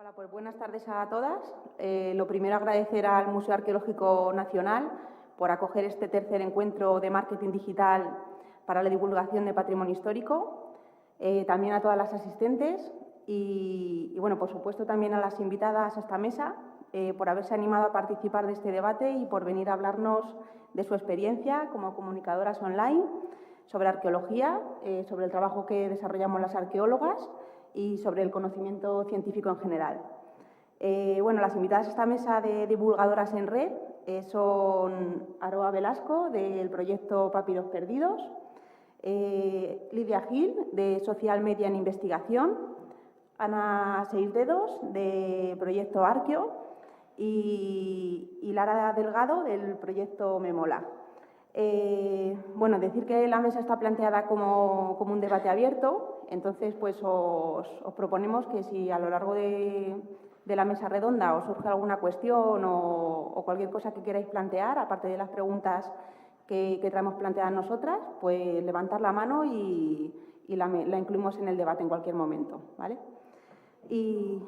Hola, pues buenas tardes a todas. Lo primero, agradecer al Museo Arqueológico Nacional por acoger este tercer encuentro de marketing digital para la divulgación de patrimonio histórico. También a todas las asistentes y, bueno, por supuesto, también a las invitadas a esta mesa por haberse animado a participar de este debate y por venir a hablarnos de su experiencia como comunicadoras online sobre arqueología, sobre el trabajo que desarrollamos las arqueólogas y sobre el conocimiento científico en general. Bueno, las invitadas a esta mesa de divulgadoras en red son Aroa Velasco, del proyecto Papiros Perdidos, Lidia Gil, de Social Media en Investigación, Ana Seisdedos, de proyecto Arqueo, y Lara Delgado, del proyecto Memola. Bueno, decir que la mesa está planteada como un debate abierto, entonces pues os proponemos que si a lo largo de la mesa redonda os surge alguna cuestión o cualquier cosa que queráis plantear, aparte de las preguntas que traemos planteadas nosotras, pues levantar la mano y la incluimos en el debate en cualquier momento, ¿vale? Y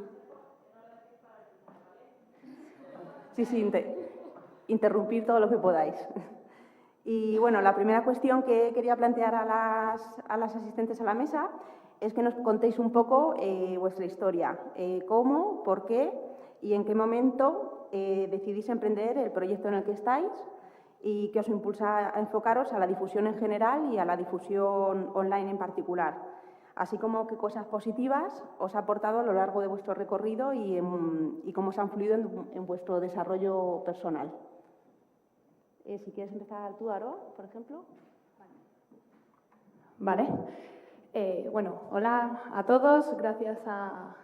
sí, interrumpir todo lo que podáis. Y bueno, la primera cuestión que quería plantear a las asistentes a la mesa es que nos contéis un poco vuestra historia, cómo, por qué y en qué momento decidís emprender el proyecto en el que estáis y qué os impulsa a enfocaros a la difusión en general y a la difusión online en particular, así como qué cosas positivas os ha aportado a lo largo de vuestro recorrido y cómo os han fluido en vuestro desarrollo personal. Si quieres empezar tú, Aroa, por ejemplo. Vale. Bueno, hola a todos. Gracias a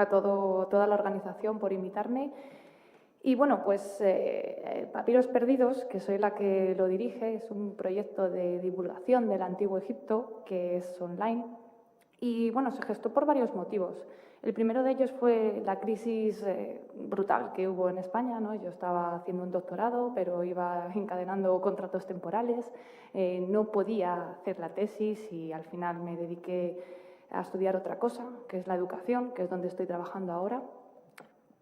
toda la organización por invitarme. Y bueno, pues Papiros Perdidos, que soy la que lo dirige, es un proyecto de divulgación del Antiguo Egipto que es online. Y bueno, se gestó por varios motivos. El primero de ellos fue la crisis brutal que hubo en España, ¿no? Yo estaba haciendo un doctorado, pero iba encadenando contratos temporales, no podía hacer la tesis y al final me dediqué a estudiar otra cosa, que es la educación, que es donde estoy trabajando ahora.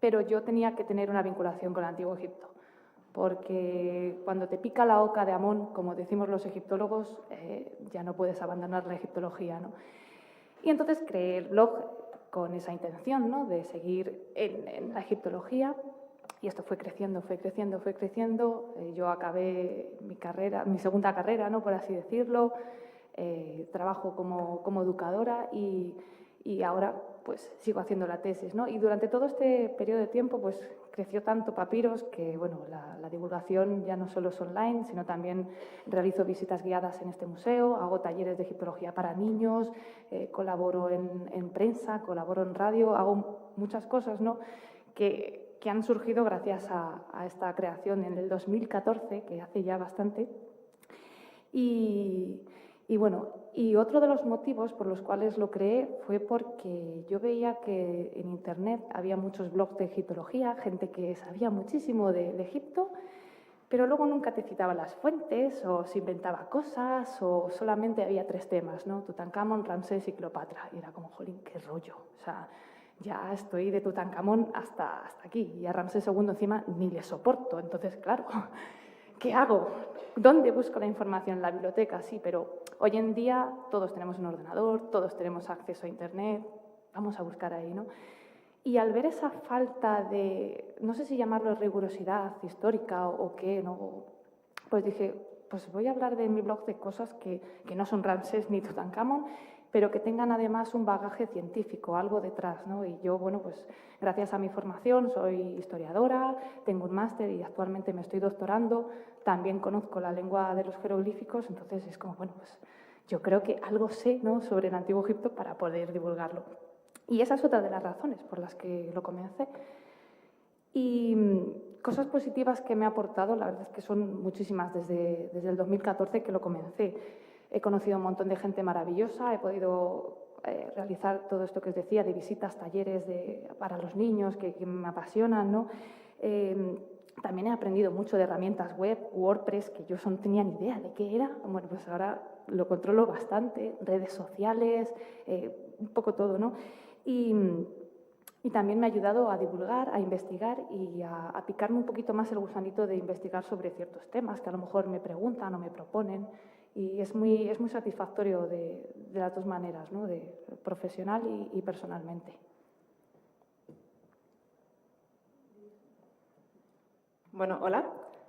Pero yo tenía que tener una vinculación con el Antiguo Egipto, porque cuando te pica la oca de Amón, como decimos los egiptólogos, ya no puedes abandonar la egiptología, ¿no? Y entonces creé el blog con esa intención, ¿no?, de seguir en la egiptología, y esto fue creciendo, fue creciendo, fue creciendo. Yo acabé mi segunda carrera, ¿no?, por así decirlo, trabajo como educadora y ahora pues sigo haciendo la tesis, ¿no? Y durante todo este periodo de tiempo pues creció tanto Papiros que bueno, la divulgación ya no solo es online, sino también realizo visitas guiadas en este museo, hago talleres de egiptología para niños, colaboro en prensa, colaboro en radio, hago muchas cosas, ¿no?, que han surgido gracias a esta creación en el 2014, que hace ya bastante. Y bueno, y otro de los motivos por los cuales lo creé fue porque yo veía que en Internet había muchos blogs de egiptología, gente que sabía muchísimo de Egipto, pero luego nunca te citaba las fuentes o se inventaba cosas o solamente había 3 temas, ¿no? Tutankamón, Ramsés y Cleopatra. Y era como, jolín, qué rollo. O sea, ya estoy de Tutankamón hasta aquí y a Ramsés II encima ni le soporto. Entonces, claro, ¿qué hago? ¿Dónde busco la información? En la biblioteca, sí, pero hoy en día todos tenemos un ordenador, todos tenemos acceso a Internet, vamos a buscar ahí, ¿no? Y al ver esa falta de, no sé si llamarlo rigurosidad histórica o qué, ¿no?, pues dije, pues voy a hablar de mi blog de cosas que no son Ramsés ni Tutankamón, pero que tengan además un bagaje científico, algo detrás, ¿no? Y yo, bueno, pues gracias a mi formación soy historiadora, tengo un máster y actualmente me estoy doctorando, también conozco la lengua de los jeroglíficos, entonces es como, bueno, pues yo creo que algo sé, ¿no?, sobre el Antiguo Egipto para poder divulgarlo. Y esa es otra de las razones por las que lo comencé. Y cosas positivas que me ha aportado, la verdad es que son muchísimas desde el 2014 que lo comencé. He conocido a un montón de gente maravillosa, he podido realizar todo esto que os decía, de visitas, talleres para los niños que me apasionan, ¿no? También he aprendido mucho de herramientas web, WordPress, que yo no tenía ni idea de qué era. Bueno, pues ahora lo controlo bastante, redes sociales, un poco todo, ¿no? Y Y también me ha ayudado a divulgar, a investigar y a picarme un poquito más el gusanito de investigar sobre ciertos temas que a lo mejor me preguntan o me proponen. Y es muy satisfactorio de las dos maneras, ¿no? De profesional y personalmente. Bueno, hola,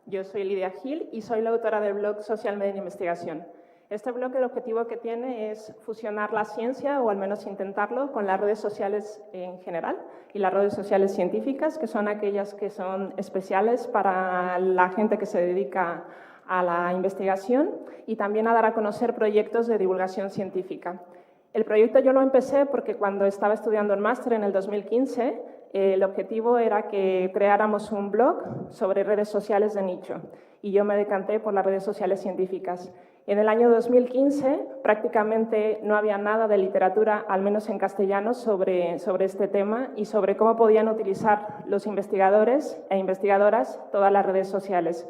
yo soy Lidia Gil y soy la autora del blog Social Media en Investigación. Este blog, el objetivo que tiene es fusionar la ciencia, o al menos intentarlo, con las redes sociales en general y las redes sociales científicas, que son aquellas que son especiales para la gente que se dedica a la investigación, y también a dar a conocer proyectos de divulgación científica. El proyecto yo lo empecé porque cuando estaba estudiando el máster en el 2015, el objetivo era que creáramos un blog sobre redes sociales de nicho, y yo me decanté por las redes sociales científicas. En el año 2015 prácticamente no había nada de literatura, al menos en castellano, sobre este tema y sobre cómo podían utilizar los investigadores e investigadoras todas las redes sociales.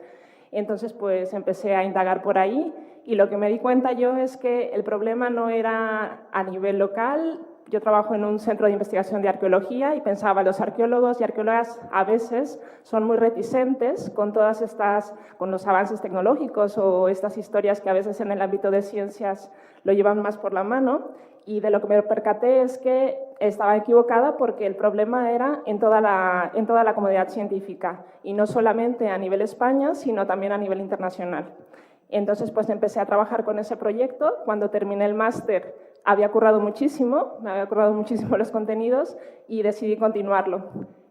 Entonces, pues empecé a indagar por ahí, y lo que me di cuenta yo es que el problema no era a nivel local. Yo trabajo en un centro de investigación de arqueología y pensaba, los arqueólogos y arqueólogas a veces son muy reticentes con con los avances tecnológicos o estas historias que a veces en el ámbito de ciencias lo llevan más por la mano, y de lo que me percaté es que estaba equivocada, porque el problema era en toda la comunidad científica, y no solamente a nivel España, sino también a nivel internacional. Entonces, pues empecé a trabajar con ese proyecto. Cuando terminé el máster me había currado muchísimo los contenidos y decidí continuarlo.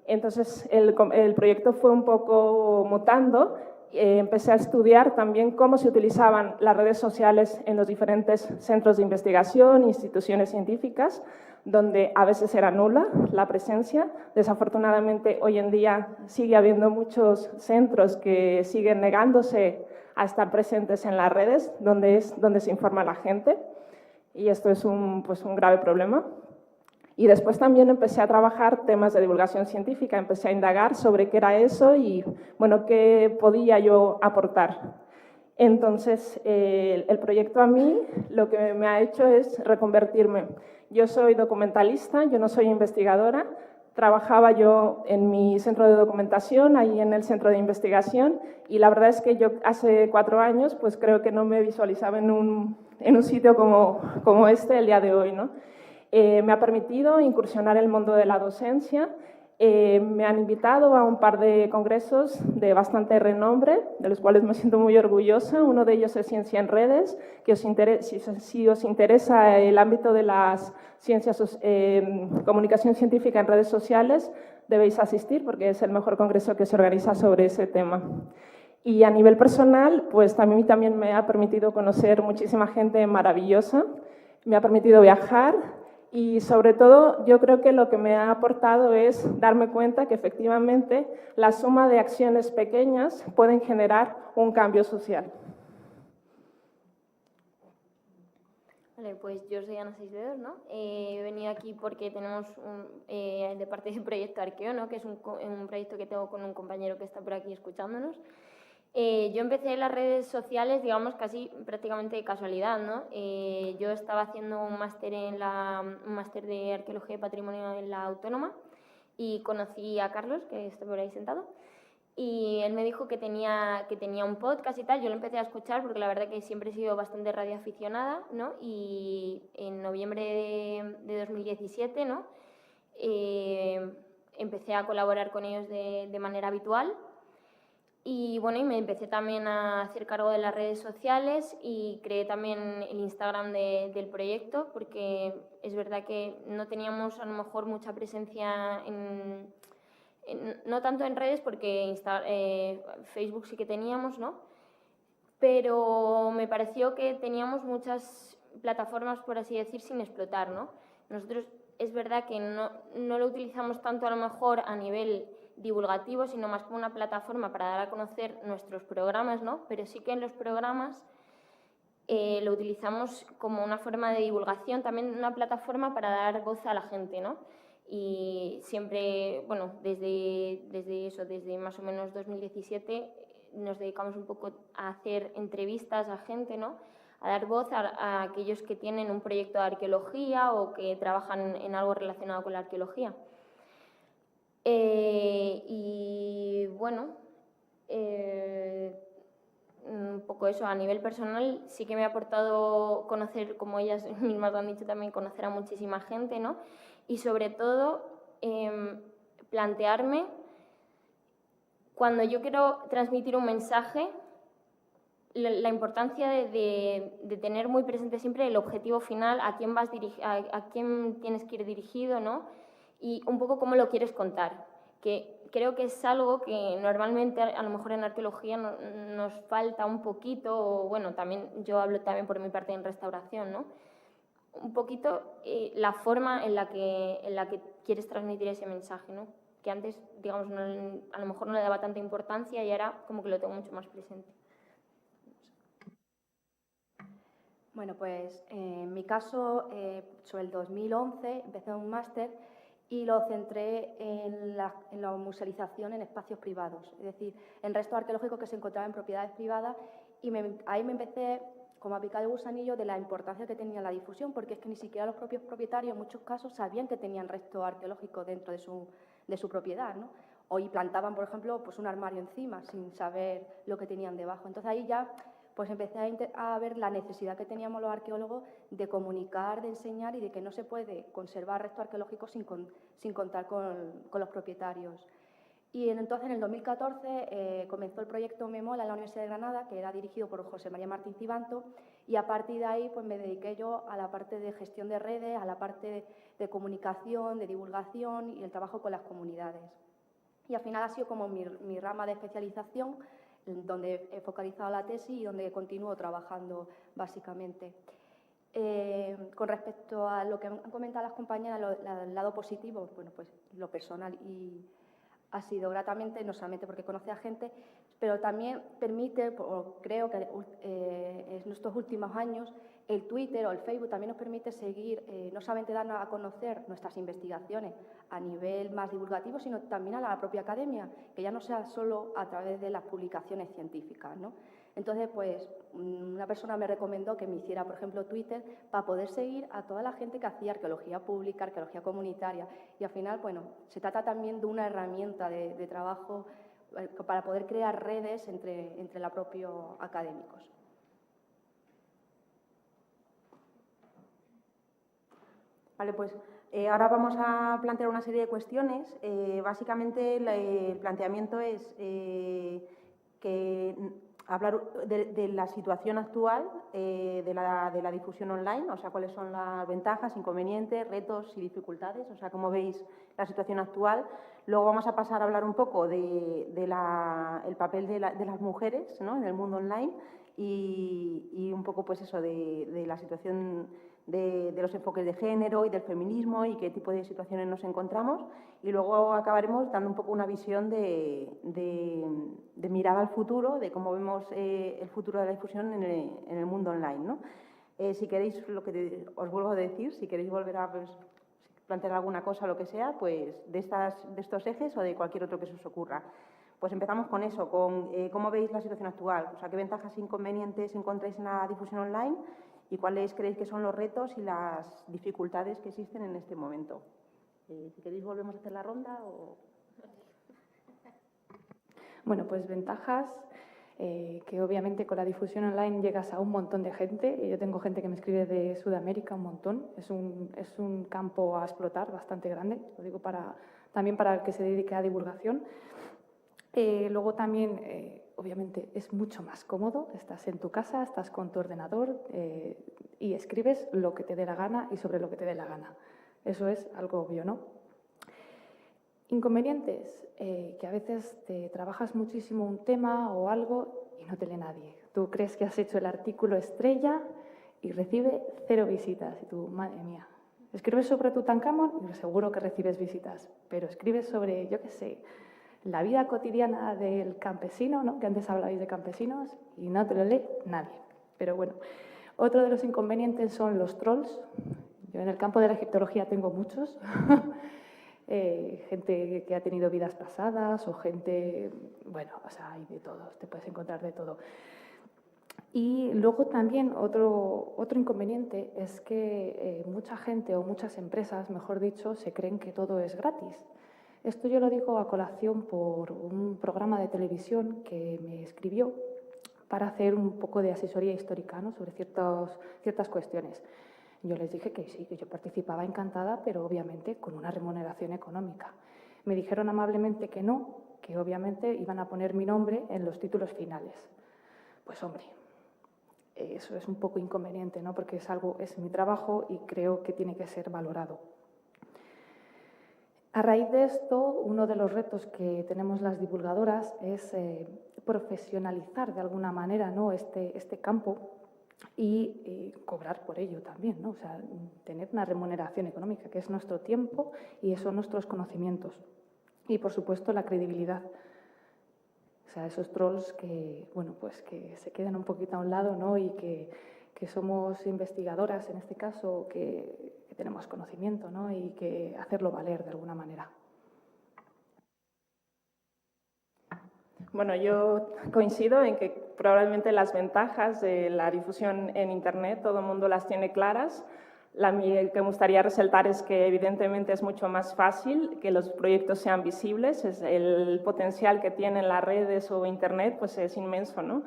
Entonces, el proyecto fue un poco mutando. Empecé a estudiar también cómo se utilizaban las redes sociales en los diferentes centros de investigación, instituciones científicas, donde a veces era nula la presencia. Desafortunadamente, hoy en día sigue habiendo muchos centros que siguen negándose a estar presentes en las redes, donde se informa a la gente, y esto es un grave problema. Y después también empecé a trabajar temas de divulgación científica, empecé a indagar sobre qué era eso y, bueno, qué podía yo aportar. Entonces, el proyecto a mí lo que me ha hecho es reconvertirme. Yo soy documentalista, yo no soy investigadora. Trabajaba yo en mi centro de documentación, ahí en el centro de investigación, y la verdad es que yo hace 4 años pues creo que no me visualizaba en un sitio como este el día de hoy, ¿no? Me ha permitido incursionar en el mundo de la docencia. Me han invitado a un par de congresos de bastante renombre, de los cuales me siento muy orgullosa. Uno de ellos es Ciencia en Redes, que si os interesa el ámbito de las ciencias, comunicación científica en redes sociales, debéis asistir, porque es el mejor congreso que se organiza sobre ese tema. Y a nivel personal, pues también me ha permitido conocer muchísima gente maravillosa, me ha permitido viajar. Y sobre todo, yo creo que lo que me ha aportado es darme cuenta que efectivamente la suma de acciones pequeñas pueden generar un cambio social. Vale, pues yo soy Ana Seisdedos, ¿no? He venido aquí porque tenemos de parte del proyecto Arqueo, ¿no? Que es un proyecto que tengo con un compañero que está por aquí escuchándonos. Yo empecé en las redes sociales, digamos, casi prácticamente de casualidad, ¿no? Yo estaba haciendo un máster de Arqueología y Patrimonio en la Autónoma, y conocí a Carlos, que está por ahí sentado, y él me dijo que tenía un podcast y tal. Yo lo empecé a escuchar porque la verdad que siempre he sido bastante radioaficionada, ¿no? Y en noviembre de 2017, ¿no? Empecé a colaborar con ellos de manera habitual. Y bueno, y me empecé también a hacer cargo de las redes sociales y creé también el Instagram del proyecto, porque es verdad que no teníamos a lo mejor mucha presencia no tanto en redes, porque Facebook sí que teníamos, ¿no? Pero me pareció que teníamos muchas plataformas, por así decir, sin explotar, ¿no? Nosotros es verdad que no lo utilizamos tanto a lo mejor a nivel divulgativo, sino más como una plataforma para dar a conocer nuestros programas, ¿no? Pero sí que en los programas lo utilizamos como una forma de divulgación, también una plataforma para dar voz a la gente, ¿no? Y siempre, bueno, desde más o menos 2017 nos dedicamos un poco a hacer entrevistas a gente, ¿no? A dar voz a aquellos que tienen un proyecto de arqueología o que trabajan en algo relacionado con la arqueología. bueno, un poco eso, a nivel personal sí que me ha aportado conocer, como ellas mismas lo han dicho también, conocer a muchísima gente, ¿no? Y sobre todo plantearme, cuando yo quiero transmitir un mensaje, la importancia de tener muy presente siempre el objetivo final, a quién a quién tienes que ir dirigido, ¿no? Y un poco cómo lo quieres contar, que creo que es algo que normalmente a lo mejor en arqueología nos falta un poquito, o bueno, también yo hablo también por mi parte en restauración, ¿no? Un poquito la forma en la que quieres transmitir ese mensaje, ¿no? Que antes, digamos, a lo mejor no le daba tanta importancia y ahora como que lo tengo mucho más presente. Bueno, pues en mi caso, sobre el 2011, empecé un máster y lo centré en la musealización en espacios privados, es decir, en restos arqueológicos que se encontraban en propiedades privadas, y ahí me empecé como a picar el gusanillo de la importancia que tenía la difusión, porque es que ni siquiera los propios propietarios en muchos casos sabían que tenían restos arqueológicos dentro de su propiedad, ¿no? Y plantaban, por ejemplo, pues un armario encima sin saber lo que tenían debajo. Entonces ahí ya pues empecé a ver la necesidad que teníamos los arqueólogos de comunicar, de enseñar, y de que no se puede conservar restos arqueológicos sin contar con los propietarios. Y entonces, en el 2014, comenzó el proyecto Memola en la Universidad de Granada, que era dirigido por José María Martín Cibanto, y a partir de ahí pues me dediqué yo a la parte de gestión de redes, a la parte de comunicación, de divulgación y el trabajo con las comunidades. Y al final ha sido como mi rama de especialización, donde he focalizado la tesis y donde continúo trabajando básicamente. Con respecto a lo que han comentado las compañeras, el lado positivo, bueno, pues lo personal y ha sido gratamente, no solamente porque conoce a gente, pero también permite, o creo que en estos últimos años, el Twitter o el Facebook también nos permite seguir, no solamente darnos a conocer nuestras investigaciones a nivel más divulgativo, sino también a la propia academia, que ya no sea solo a través de las publicaciones científicas, ¿no? Entonces, pues, una persona me recomendó que me hiciera, por ejemplo, Twitter, para poder seguir a toda la gente que hacía arqueología pública, arqueología comunitaria. Y al final, bueno, se trata también de una herramienta de trabajo para poder crear redes entre los propios académicos. Vale, pues ahora vamos a plantear una serie de cuestiones. Básicamente, el planteamiento es que hablar de la situación actual de la difusión online, o sea, cuáles son las ventajas, inconvenientes, retos y dificultades, o sea, cómo veis la situación actual. Luego vamos a pasar a hablar un poco del papel de las mujeres, ¿no?, en el mundo online y un poco, pues eso, de la situación de los enfoques de género y del feminismo y qué tipo de situaciones nos encontramos. Y luego acabaremos dando un poco una visión de mirada al futuro, de cómo vemos el futuro de la difusión en el mundo online, ¿no? Si queréis, lo que os vuelvo a decir, si queréis volver a plantear alguna cosa o lo que sea, pues de estos ejes o de cualquier otro que se os ocurra. Pues empezamos con eso, con cómo veis la situación actual, o sea, qué ventajas e inconvenientes encontráis en la difusión online y cuáles creéis que son los retos y las dificultades que existen en este momento. Si queréis, volvemos a hacer la ronda o... Bueno, pues ventajas, que obviamente con la difusión online llegas a un montón de gente. Yo tengo gente que me escribe de Sudamérica un montón. Es un campo a explotar bastante grande, lo digo también para el que se dedique a divulgación. Luego también, obviamente, es mucho más cómodo. Estás en tu casa, estás con tu ordenador y escribes lo que te dé la gana y sobre lo que te dé la gana. Eso es algo obvio, ¿no? Inconvenientes, que a veces te trabajas muchísimo un tema o algo y no te lee nadie. Tú crees que has hecho el artículo estrella y recibe 0 visitas. Y tú, madre mía, escribes sobre Tutankamón y seguro que recibes visitas. Pero escribes sobre, yo qué sé, la vida cotidiana del campesino, ¿no?, que antes hablabais de campesinos, y no te lo lee nadie. Pero bueno, otro de los inconvenientes son los trolls. Yo en el campo de la egiptología tengo muchos. Gente que ha tenido vidas pasadas o gente, bueno, o sea, hay de todo, te puedes encontrar de todo. Y luego también otro inconveniente es que mucha gente o muchas empresas, mejor dicho, se creen que todo es gratis. Esto yo lo digo a colación por un programa de televisión que me escribió para hacer un poco de asesoría histórica, ¿no?, sobre ciertas cuestiones. Yo les dije que sí, que yo participaba encantada, pero obviamente con una remuneración económica. Me dijeron amablemente que no, que obviamente iban a poner mi nombre en los títulos finales. Pues hombre, eso es un poco inconveniente, ¿no?, porque es mi trabajo y creo que tiene que ser valorado. A raíz de esto, uno de los retos que tenemos las divulgadoras es profesionalizar de alguna manera, ¿no?, este campo y cobrar por ello también, ¿no? O sea, tener una remuneración económica, que es nuestro tiempo y son nuestros conocimientos. Y, por supuesto, la credibilidad. O sea, esos trolls que, bueno, pues que se quedan un poquito a un lado, ¿no?, y que somos investigadoras, en este caso, que tenemos conocimiento, ¿no?, y que hacerlo valer de alguna manera. Bueno, yo coincido en que probablemente las ventajas de la difusión en Internet todo el mundo las tiene claras. El que me gustaría resaltar es que evidentemente es mucho más fácil que los proyectos sean visibles, el potencial que tienen las redes o Internet pues es inmenso, ¿no?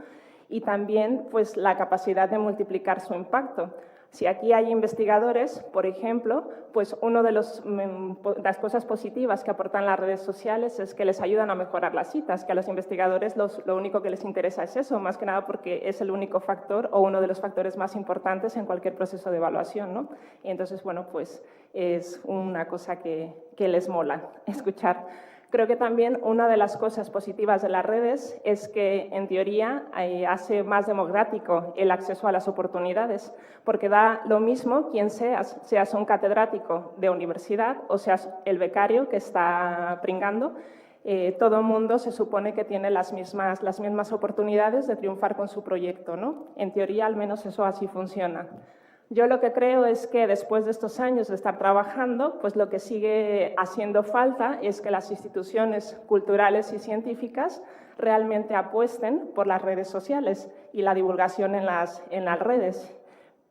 Y también pues la capacidad de multiplicar su impacto. Si aquí hay investigadores, por ejemplo, pues una de las cosas positivas que aportan las redes sociales es que les ayudan a mejorar las citas, que a los investigadores lo único que les interesa es eso, más que nada porque es el único factor o uno de los factores más importantes en cualquier proceso de evaluación, ¿no? Y entonces, bueno, pues es una cosa que les mola escuchar. Creo que también una de las cosas positivas de las redes es que, en teoría, hace más democrático el acceso a las oportunidades, porque da lo mismo quien seas un catedrático de universidad o seas el becario que está pringando, todo el mundo se supone que tiene las mismas oportunidades de triunfar con su proyecto, ¿no? En teoría, al menos eso así funciona. Yo lo que creo es que después de estos años de estar trabajando, pues lo que sigue haciendo falta es que las instituciones culturales y científicas realmente apuesten por las redes sociales y la divulgación en las redes.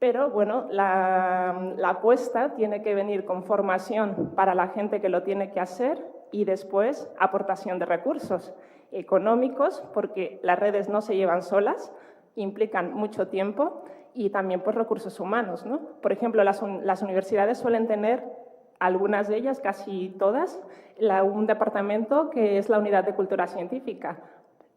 Pero, bueno, la apuesta tiene que venir con formación para la gente que lo tiene que hacer y después aportación de recursos económicos, porque las redes no se llevan solas, implican mucho tiempo, y también pues, recursos humanos, ¿no? Por ejemplo, las universidades suelen tener, algunas de ellas, casi todas, un departamento que es la unidad de cultura científica.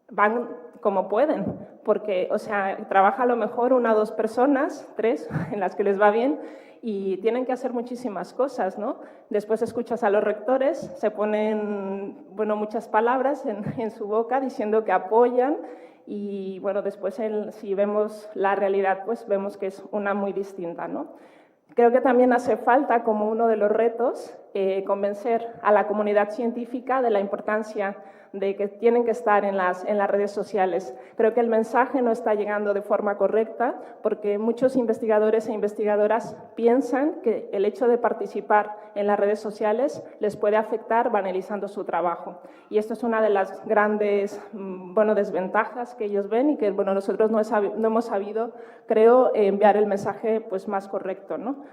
Van como pueden, porque, o sea, trabaja a lo mejor 1 o 2 personas, 3, en las que les va bien, y tienen que hacer muchísimas cosas, ¿no? Después escuchas a los rectores, se ponen, bueno, muchas palabras en su boca diciendo que apoyan, y bueno, después si vemos la realidad, pues vemos que es una muy distinta, ¿no? Creo que también hace falta, como uno de los retos, convencer a la comunidad científica de la importancia de que tienen que estar en las redes sociales. Creo que el mensaje no está llegando de forma correcta porque muchos investigadores e investigadoras piensan que el hecho de participar en las redes sociales les puede afectar banalizando su trabajo. Y esto es una de las grandes desventajas que ellos ven y que nosotros no hemos sabido, creo, enviar el mensaje pues, más correcto, ¿no?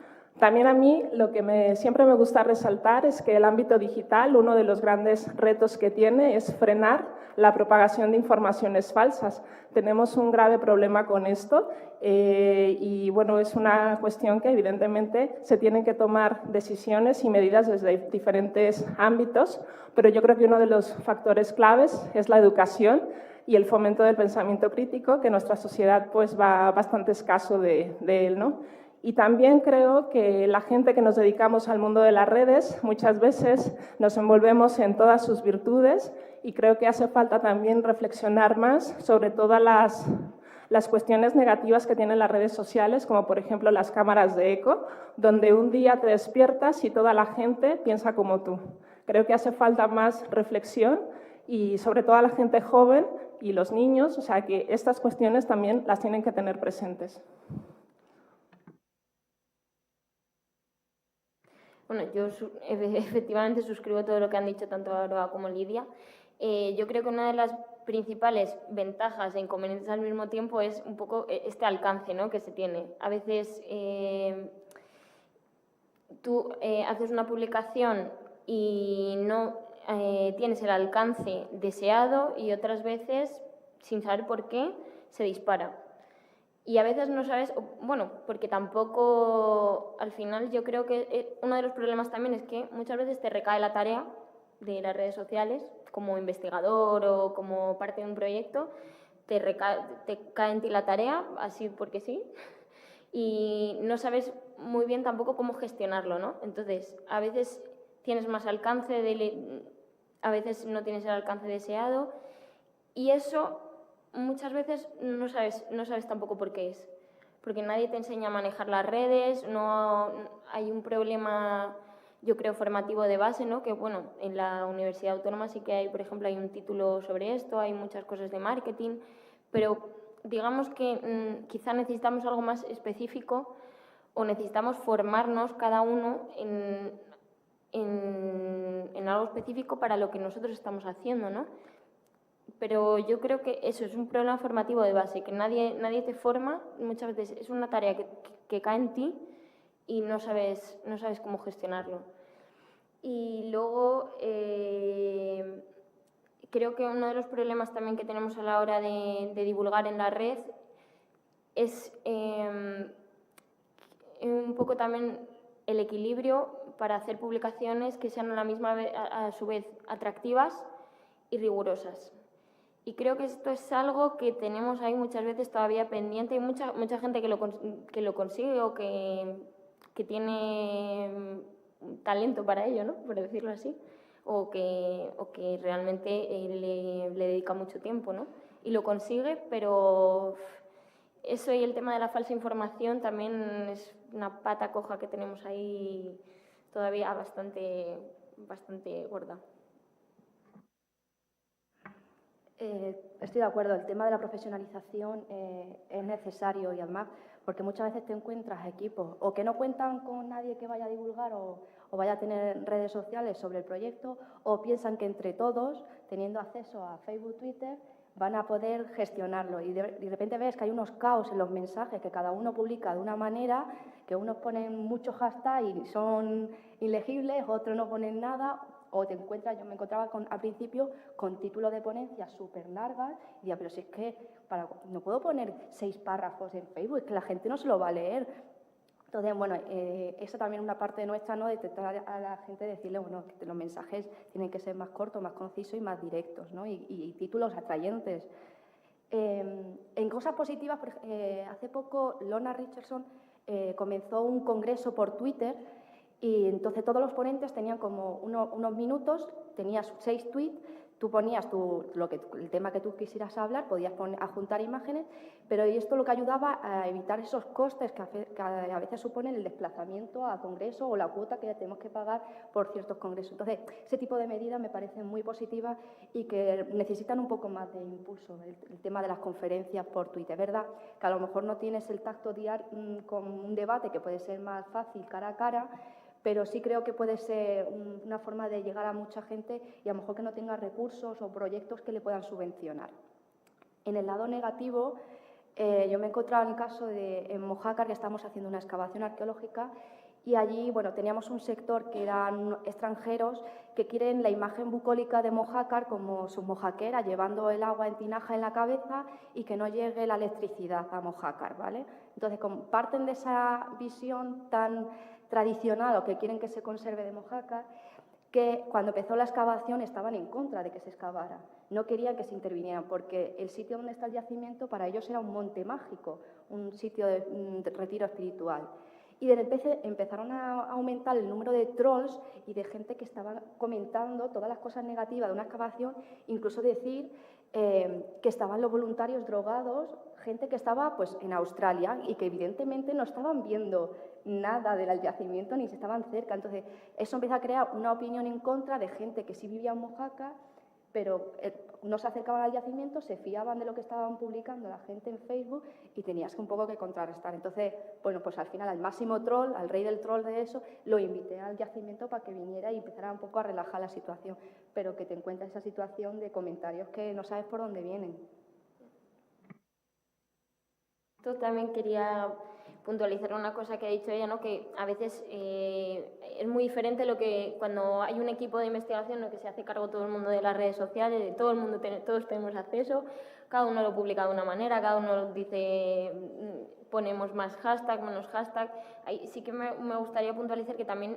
También a mí lo que siempre me gusta resaltar es que el ámbito digital, uno de los grandes retos que tiene es frenar la propagación de informaciones falsas. Tenemos un grave problema con esto y bueno, es una cuestión que evidentemente se tienen que tomar decisiones y medidas desde diferentes ámbitos, pero yo creo que uno de los factores claves es la educación y el fomento del pensamiento crítico, que nuestra sociedad pues va bastante escaso de él, ¿no? Y también creo que la gente que nos dedicamos al mundo de las redes muchas veces nos envolvemos en todas sus virtudes y creo que hace falta también reflexionar más sobre todas las cuestiones negativas que tienen las redes sociales, como por ejemplo las cámaras de eco, donde un día te despiertas y toda la gente piensa como tú. Creo que hace falta más reflexión y sobre todo a la gente joven y los niños, o sea que estas cuestiones también las tienen que tener presentes. Bueno, yo efectivamente suscribo todo lo que han dicho tanto Aroa como Lidia. Yo creo que una de las principales ventajas e inconvenientes al mismo tiempo es un poco este alcance, ¿no?, que se tiene. A veces tú haces una publicación y no tienes el alcance deseado y otras veces, sin saber por qué, se dispara. Y a veces no sabes, bueno, porque tampoco, al final yo creo que uno de los problemas también es que muchas veces te recae la tarea de las redes sociales, como investigador o como parte de un proyecto, te cae en ti la tarea, así porque sí, y no sabes muy bien tampoco cómo gestionarlo, ¿no? Entonces, a veces tienes más alcance, a veces no tienes el alcance deseado, y eso muchas veces no sabes tampoco por qué es, porque nadie te enseña a manejar las redes, no hay un problema, yo creo, formativo de base, ¿no? Que bueno, en la Universidad Autónoma sí que hay, por ejemplo, hay un título sobre esto, hay muchas cosas de marketing, pero digamos que quizá necesitamos algo más específico o necesitamos formarnos cada uno en algo específico para lo que nosotros estamos haciendo, ¿no? Pero yo creo que eso es un problema formativo de base, que nadie te forma, muchas veces es una tarea que cae en ti y no sabes cómo gestionarlo. Y luego creo que uno de los problemas también que tenemos a la hora de divulgar en la red es un poco también el equilibrio para hacer publicaciones que sean a su vez atractivas y rigurosas. Y creo que esto es algo que tenemos ahí muchas veces todavía pendiente. Hay mucha gente que lo consigue o que tiene talento para ello, ¿no? Por decirlo así, o que realmente le dedica mucho tiempo, ¿no? Y lo consigue, pero eso y el tema de la falsa información también es una pata coja que tenemos ahí todavía bastante gorda. Estoy de acuerdo, el tema de la profesionalización es necesario y además porque muchas veces te encuentras equipos o que no cuentan con nadie que vaya a divulgar o vaya a tener redes sociales sobre el proyecto o piensan que entre todos, teniendo acceso a Facebook, Twitter, van a poder gestionarlo y de repente ves que hay unos caos en los mensajes que cada uno publica de una manera, que unos ponen muchos hashtags y son ilegibles, otros no ponen nada. O yo me encontraba al principio con títulos de ponencias súper largas y decía, pero si es que no puedo poner 6 párrafos en Facebook, es que la gente no se lo va a leer. Entonces, bueno, eso también es una parte nuestra, ¿no? De intentar a la gente decirle, bueno, que los mensajes tienen que ser más cortos, más concisos y más directos, ¿no? Y títulos atrayentes. En cosas positivas, hace poco Lorna Richardson comenzó un congreso por Twitter. Y entonces todos los ponentes tenían como unos minutos, tenías 6 tweets, tú ponías el tema que tú quisieras hablar, podías adjuntar imágenes, pero esto lo que ayudaba a evitar esos costes que a veces suponen el desplazamiento a congreso o la cuota que tenemos que pagar por ciertos congresos. Entonces, ese tipo de medidas me parecen muy positivas y que necesitan un poco más de impulso, el tema de las conferencias por Twitter. Es verdad que a lo mejor no tienes el tacto diario con un debate que puede ser más fácil cara a cara, pero sí creo que puede ser una forma de llegar a mucha gente y a lo mejor que no tenga recursos o proyectos que le puedan subvencionar. En el lado negativo, yo me he encontrado en el caso en Mojácar, que estamos haciendo una excavación arqueológica y allí teníamos un sector que eran extranjeros que quieren la imagen bucólica de Mojácar como su mojaquera, llevando el agua en tinaja en la cabeza y que no llegue la electricidad a Mojácar, ¿vale? Entonces, parten de esa visión tan tradicional o que quieren que se conserve de Mojácar, que cuando empezó la excavación estaban en contra de que se excavara. No querían que se intervinieran porque el sitio donde está el yacimiento para ellos era un monte mágico, un sitio de retiro espiritual. Y de repente empezaron a aumentar el número de trolls y de gente que estaba comentando todas las cosas negativas de una excavación, incluso decir que estaban los voluntarios drogados, gente que estaba pues, en Australia y que evidentemente no estaban viendo nada del yacimiento ni se estaban cerca. Entonces, eso empieza a crear una opinión en contra de gente que sí vivía en Mojácar, pero no se acercaban al yacimiento, se fiaban de lo que estaban publicando la gente en Facebook y tenías un poco que contrarrestar. Entonces, bueno, pues al final al máximo troll, al rey del troll de eso, lo invité al yacimiento para que viniera y empezara un poco a relajar la situación, pero que te encuentras esa situación de comentarios que no sabes por dónde vienen. Esto también quería puntualizar una cosa que ha dicho ella, ¿no? Que a veces es muy diferente lo que cuando hay un equipo de investigación, lo que se hace cargo todo el mundo de las redes sociales, de todo el mundo, todos tenemos acceso, cada uno lo publica de una manera, cada uno dice, ponemos más hashtag, menos hashtag. Ahí sí que me gustaría puntualizar que también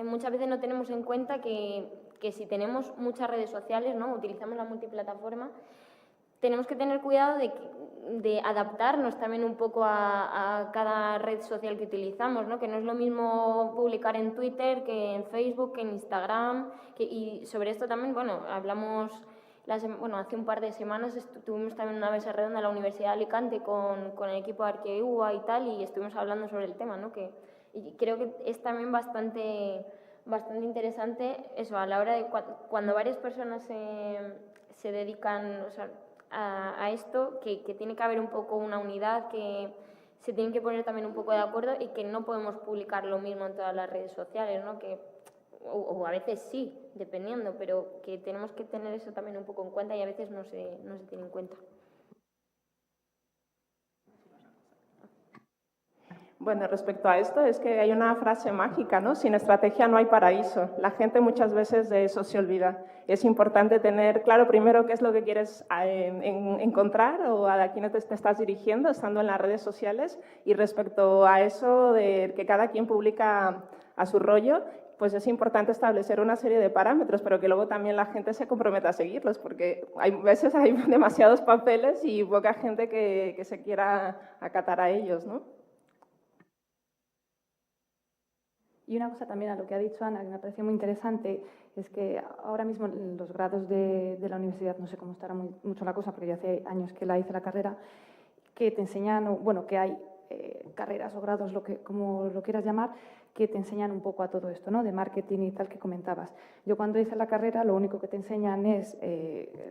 muchas veces no tenemos en cuenta que si tenemos muchas redes sociales, ¿no? Utilizamos la multiplataforma, tenemos que tener cuidado de adaptarnos también un poco a cada red social que utilizamos, ¿no? Que no es lo mismo publicar en Twitter que en Facebook, que en Instagram. Y sobre esto también, bueno, hablamos, hace un par de semanas tuvimos también una mesa redonda en la Universidad de Alicante con el equipo de Arqueua y tal, y estuvimos hablando sobre el tema, ¿no? Y creo que es también bastante interesante eso, a la hora de cuando varias personas se dedican, o sea, a esto, que tiene que haber un poco una unidad, que se tienen que poner también un poco de acuerdo y que no podemos publicar lo mismo en todas las redes sociales, ¿no? O a veces sí, dependiendo, pero que tenemos que tener eso también un poco en cuenta y a veces no se tiene en cuenta. Bueno, respecto a esto, es que hay una frase mágica, ¿no? Sin estrategia no hay paraíso. La gente muchas veces de eso se olvida. Es importante tener claro primero qué es lo que quieres encontrar o a quién te estás dirigiendo estando en las redes sociales, y respecto a eso de que cada quien publica a su rollo, pues es importante establecer una serie de parámetros, pero que luego también la gente se comprometa a seguirlos, porque hay veces hay demasiados papeles y poca gente que se quiera acatar a ellos, ¿no? Y una cosa también a lo que ha dicho Ana, que me pareció muy interesante, es que ahora mismo en los grados de la universidad, no sé cómo estará mucho la cosa, porque ya hace años que la hice la carrera, que te enseñan, bueno, que hay carreras o grados, como lo quieras llamar, que te enseñan un poco a todo esto, ¿no? De marketing y tal que comentabas. Yo cuando hice la carrera lo único que te enseñan es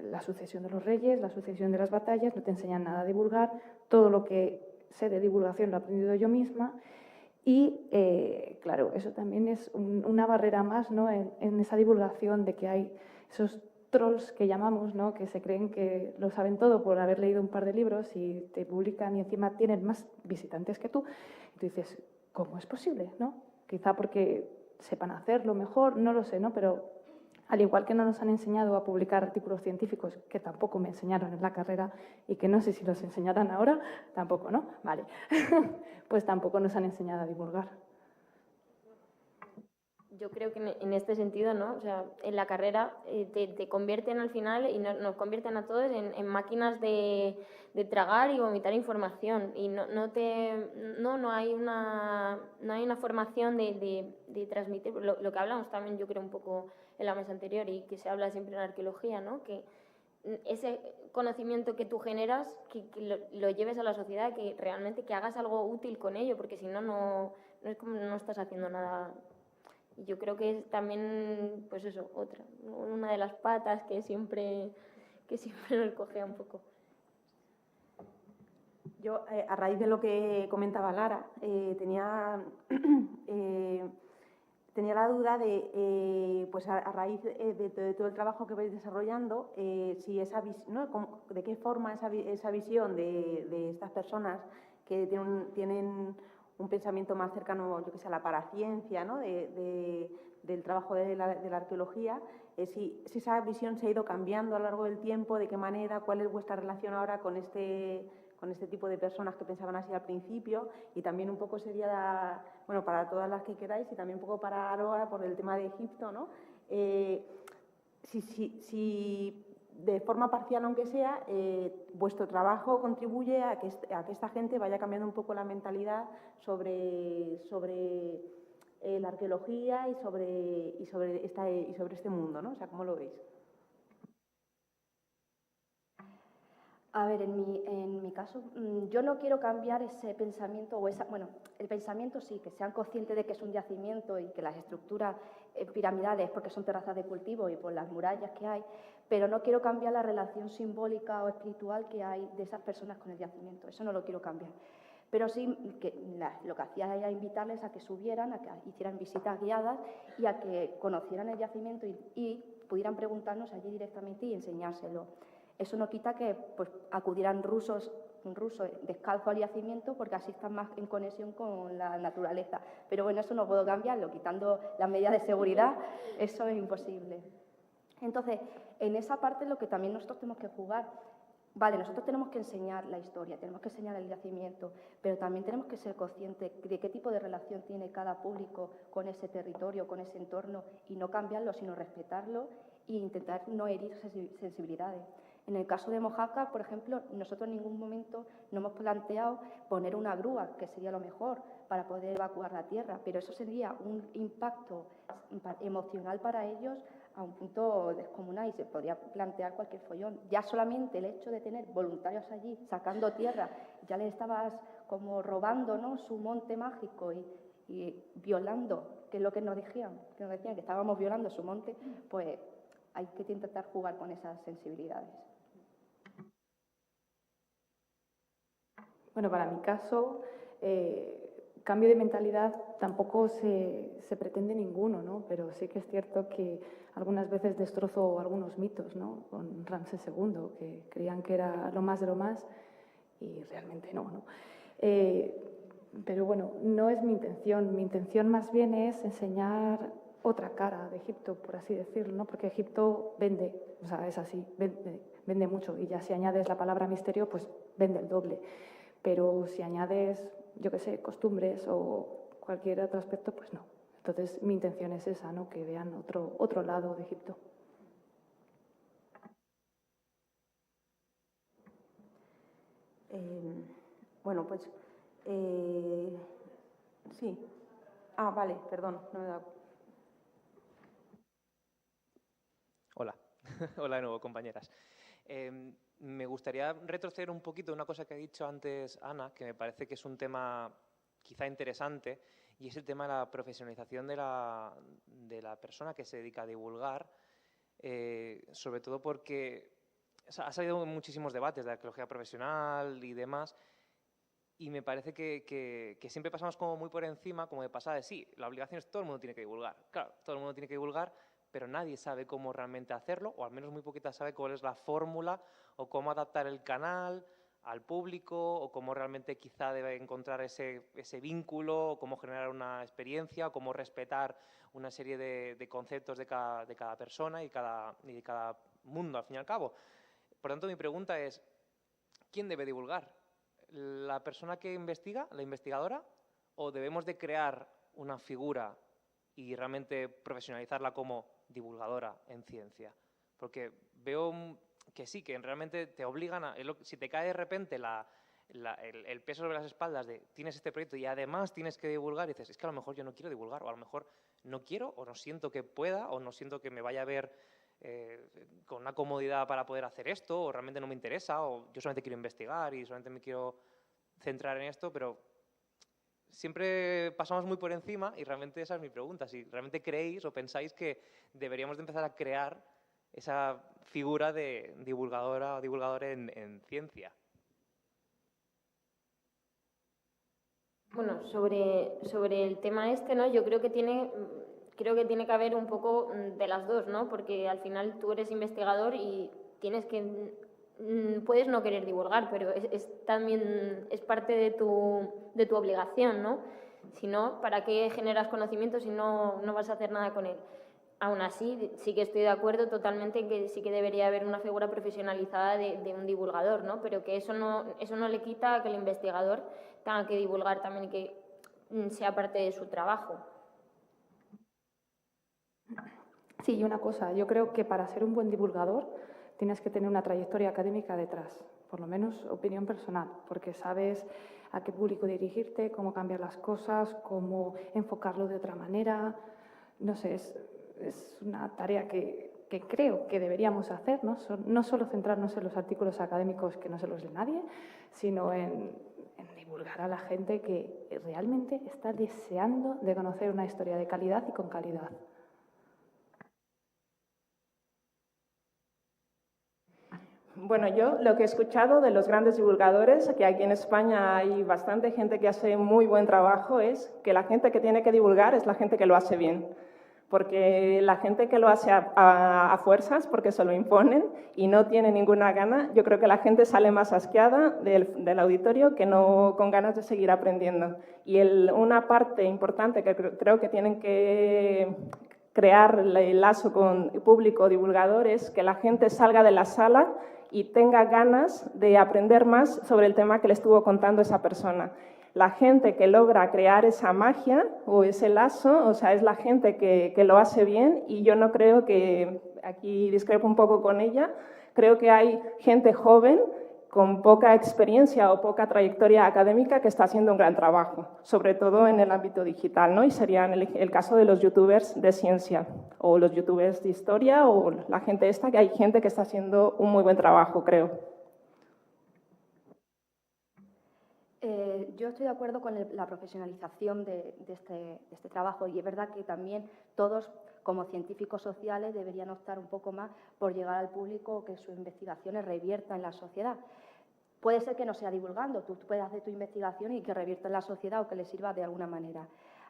la sucesión de los reyes, la sucesión de las batallas, no te enseñan nada a divulgar, todo lo que sé de divulgación lo he aprendido yo misma. Y, claro, eso también es una barrera más, ¿no? en esa divulgación de que hay esos trolls que llamamos, ¿no? Que se creen que lo saben todo por haber leído un par de libros y te publican y encima tienen más visitantes que tú. Y tú dices, ¿cómo es posible? ¿No? Quizá porque sepan hacerlo mejor, no lo sé, ¿no? Pero al igual que no nos han enseñado a publicar artículos científicos, que tampoco me enseñaron en la carrera y que no sé si los enseñarán ahora, tampoco, ¿no? Vale, pues tampoco nos han enseñado a divulgar. Yo creo que en este sentido, ¿no? O sea, en la carrera te convierten al final y nos convierten a todos en máquinas de tragar y vomitar información, y no hay una formación de transmitir lo que hablamos también, yo creo, un poco en la mesa anterior y que se habla siempre en la arqueología, ¿no? Que ese conocimiento que tú generas, que lo lleves a la sociedad, que realmente que hagas algo útil con ello, porque si no es como no estás haciendo nada. Y yo creo que es también, pues eso, una de las patas que siempre nos cogea un poco. Yo, a raíz de lo que comentaba Lara, tenía la duda de, pues a raíz de todo el trabajo que vais desarrollando, si ¿no? de qué forma esa visión de estas personas que tienen un pensamiento más cercano, yo que sé, a la paraciencia, ¿no? del trabajo de la arqueología, si esa visión se ha ido cambiando a lo largo del tiempo, de qué manera, cuál es vuestra relación ahora con este tipo de personas que pensaban así al principio, y también un poco sería, bueno, para todas las que queráis y también un poco para Aroa por el tema de Egipto, ¿no? Si de forma parcial, aunque sea, vuestro trabajo contribuye a que esta gente vaya cambiando un poco la mentalidad sobre la arqueología y sobre este mundo, ¿no? O sea, ¿cómo lo veis? A ver, en mi caso, yo no quiero cambiar ese pensamiento bueno, el pensamiento sí, que sean conscientes de que es un yacimiento y que las estructuras piramidales, porque son terrazas de cultivo y por las murallas que hay, pero no quiero cambiar la relación simbólica o espiritual que hay de esas personas con el yacimiento. Eso no lo quiero cambiar. Pero sí, lo que hacía era invitarles a que subieran, a que hicieran visitas guiadas y a que conocieran el yacimiento y pudieran preguntarnos allí directamente y enseñárselo. Eso no quita que pues, acudieran rusos descalzo al yacimiento porque así están más en conexión con la naturaleza. Pero bueno, eso no puedo cambiarlo, quitando las medidas de seguridad, eso es imposible. Entonces, en esa parte lo que también nosotros tenemos que jugar, vale, nosotros tenemos que enseñar la historia, tenemos que enseñar el yacimiento, pero también tenemos que ser conscientes de qué tipo de relación tiene cada público con ese territorio, con ese entorno, y no cambiarlo, sino respetarlo e intentar no herir sensibilidades. En el caso de Mojácar, por ejemplo, nosotros en ningún momento no hemos planteado poner una grúa, que sería lo mejor, para poder evacuar la tierra, pero eso sería un impacto emocional para ellos a un punto descomunal y se podría plantear cualquier follón. Ya solamente el hecho de tener voluntarios allí sacando tierra, ya les estabas como robando, ¿no?, su monte mágico y violando, que es lo que nos decían que estábamos violando su monte, pues hay que intentar jugar con esas sensibilidades. Bueno, para mi caso, cambio de mentalidad tampoco se pretende ninguno, ¿no? Pero sí que es cierto que algunas veces destrozo algunos mitos, ¿no? Con Ramsés II, que creían que era lo más de lo más y realmente no, ¿no? Pero bueno, no es mi intención. Mi intención más bien es enseñar otra cara de Egipto, por así decirlo, ¿no? Porque Egipto vende, o sea, es así, vende mucho y ya si añades la palabra misterio, pues vende el doble. Pero si añades, yo qué sé, costumbres o cualquier otro aspecto, pues no. Entonces, mi intención es esa, ¿no? Que vean otro lado de Egipto. Bueno, pues sí. Ah, vale, perdón, no me he dado. Hola, hola de nuevo, compañeras. Me gustaría retroceder un poquito una cosa que ha dicho antes Ana, que me parece que es un tema quizá interesante, y es el tema de la profesionalización de la persona que se dedica a divulgar, sobre todo porque ha salido muchísimos debates de arqueología profesional y demás, y me parece que siempre pasamos como muy por encima, como de pasada de sí, la obligación es todo el mundo tiene que divulgar. Claro, todo el mundo tiene que divulgar, pero nadie sabe cómo realmente hacerlo, o al menos muy poquita sabe cuál es la fórmula o cómo adaptar el canal al público, o cómo realmente quizá debe encontrar ese vínculo, o cómo generar una experiencia, o cómo respetar una serie de conceptos de cada persona y de cada mundo, al fin y al cabo. Por tanto, mi pregunta es, ¿quién debe divulgar? ¿La persona que investiga, la investigadora, o debemos de crear una figura y realmente profesionalizarla como divulgadora en ciencia? Porque veo que sí, que realmente te obligan a... Si te cae de repente el peso sobre las espaldas de tienes este proyecto y además tienes que divulgar, y dices, es que a lo mejor yo no quiero divulgar, o a lo mejor no quiero, o no siento que pueda, o no siento que me vaya a ver con una comodidad para poder hacer esto, o realmente no me interesa, o yo solamente quiero investigar y solamente me quiero centrar en esto, pero siempre pasamos muy por encima y realmente esa es mi pregunta. Si realmente creéis o pensáis que deberíamos de empezar a crear esa figura de divulgadora o divulgador en ciencia. Bueno, sobre el tema este, ¿no? Yo creo que tiene que haber un poco de las dos, ¿no? Porque al final tú eres investigador y puedes no querer divulgar, pero también es parte de tu obligación, ¿no? Si no, ¿para qué generas conocimiento si no vas a hacer nada con él? Aún así, sí que estoy de acuerdo totalmente en que sí que debería haber una figura profesionalizada de un divulgador, ¿no? Pero que eso no le quita a que el investigador tenga que divulgar también y que sea parte de su trabajo. Sí, y una cosa, yo creo que para ser un buen divulgador tienes que tener una trayectoria académica detrás, por lo menos opinión personal, porque sabes a qué público dirigirte, cómo cambiar las cosas, cómo enfocarlo de otra manera. No sé, es una tarea que creo que deberíamos hacer, ¿no? No solo centrarnos en los artículos académicos que no se los lee nadie, sino en divulgar a la gente que realmente está deseando de conocer una historia de calidad y con calidad. Bueno, yo lo que he escuchado de los grandes divulgadores, que aquí en España hay bastante gente que hace muy buen trabajo, es que la gente que tiene que divulgar es la gente que lo hace bien. porque la gente que lo hace a fuerzas, porque se lo imponen y no tiene ninguna gana, yo creo que la gente sale más asqueada del auditorio que no con ganas de seguir aprendiendo. Y una parte importante que creo que tienen que crear el lazo con el público divulgador es que la gente salga de la sala y tenga ganas de aprender más sobre el tema que le estuvo contando esa persona. La gente que logra crear esa magia o ese lazo, o sea, es la gente que lo hace bien, y yo no creo que, aquí discrepo un poco con ella, creo que hay gente joven con poca experiencia o poca trayectoria académica que está haciendo un gran trabajo, sobre todo en el ámbito digital, ¿no? Y sería el caso de los youtubers de ciencia o los youtubers de historia o la gente esta, que hay gente que está haciendo un muy buen trabajo, creo. Yo estoy de acuerdo con la profesionalización de este trabajo, y es verdad que también todos, como científicos sociales, deberían optar un poco más por llegar al público, que sus investigaciones reviertan en la sociedad. Puede ser que no sea divulgando, tú puedes hacer tu investigación y que revierta en la sociedad o que le sirva de alguna manera.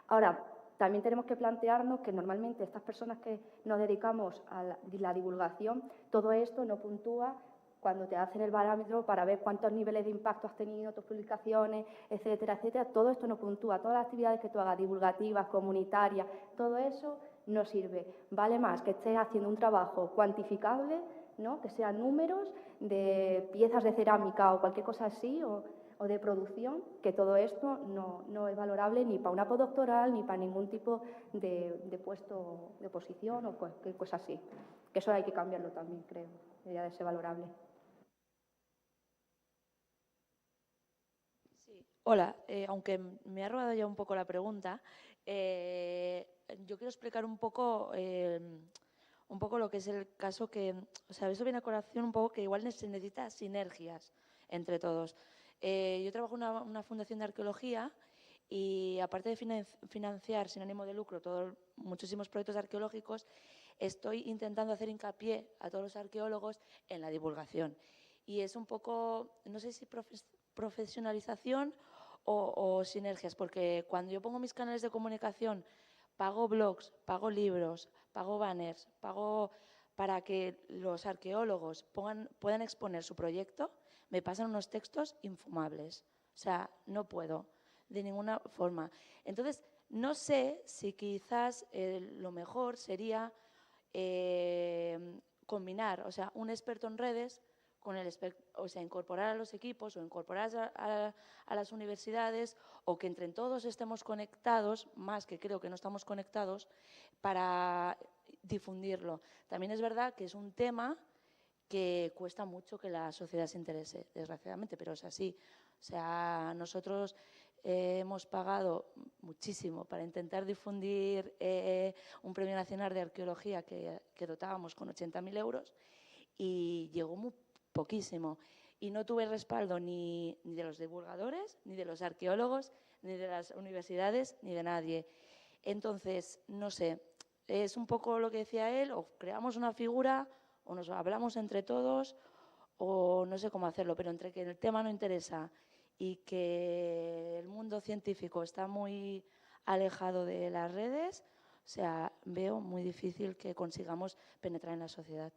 Ahora, también tenemos que plantearnos que normalmente estas personas que nos dedicamos a la divulgación, todo esto no puntúa cuando te hacen el barómetro para ver cuántos niveles de impacto has tenido, tus publicaciones, etcétera, etcétera. Todo esto no puntúa. Todas las actividades que tú hagas, divulgativas, comunitarias, todo eso no sirve. Vale más que estés haciendo un trabajo cuantificable, ¿no? Que sean números de piezas de cerámica o cualquier cosa así, o de producción, que todo esto no es valorable ni para una postdoctoral ni para ningún tipo de puesto de posición o cualquier cosa así. Que eso hay que cambiarlo también, creo, debería de ser valorable. Hola, aunque me ha robado ya un poco la pregunta, yo quiero explicar un poco lo que es el caso que, o sea, eso viene a colación un poco que igual se necesita sinergias entre todos. Yo trabajo en una fundación de arqueología y aparte de financiar sin ánimo de lucro muchísimos proyectos arqueológicos, estoy intentando hacer hincapié a todos los arqueólogos en la divulgación. Y es un poco, no sé si profesionalización o sinergias, porque cuando yo pongo mis canales de comunicación, pago blogs, pago libros, pago banners, pago para que los arqueólogos puedan exponer su proyecto, me pasan unos textos infumables. O sea, no puedo de ninguna forma. Entonces, no sé si quizás lo mejor sería combinar, o sea, un experto en redes con incorporar a los equipos o incorporar a las universidades, o que entre todos estemos conectados, más que creo que no estamos conectados, para difundirlo. También es verdad que es un tema que cuesta mucho que la sociedad se interese, desgraciadamente, pero es así. O sea, nosotros hemos pagado muchísimo para intentar difundir un premio nacional de arqueología que dotábamos con 80.000 euros y llegó muy poquísimo. Y no tuve respaldo ni de los divulgadores, ni de los arqueólogos, ni de las universidades, ni de nadie. Entonces, no sé, es un poco lo que decía él, o creamos una figura, o nos hablamos entre todos, o no sé cómo hacerlo, pero entre que el tema no interesa y que el mundo científico está muy alejado de las redes, o sea, veo muy difícil que consigamos penetrar en la sociedad.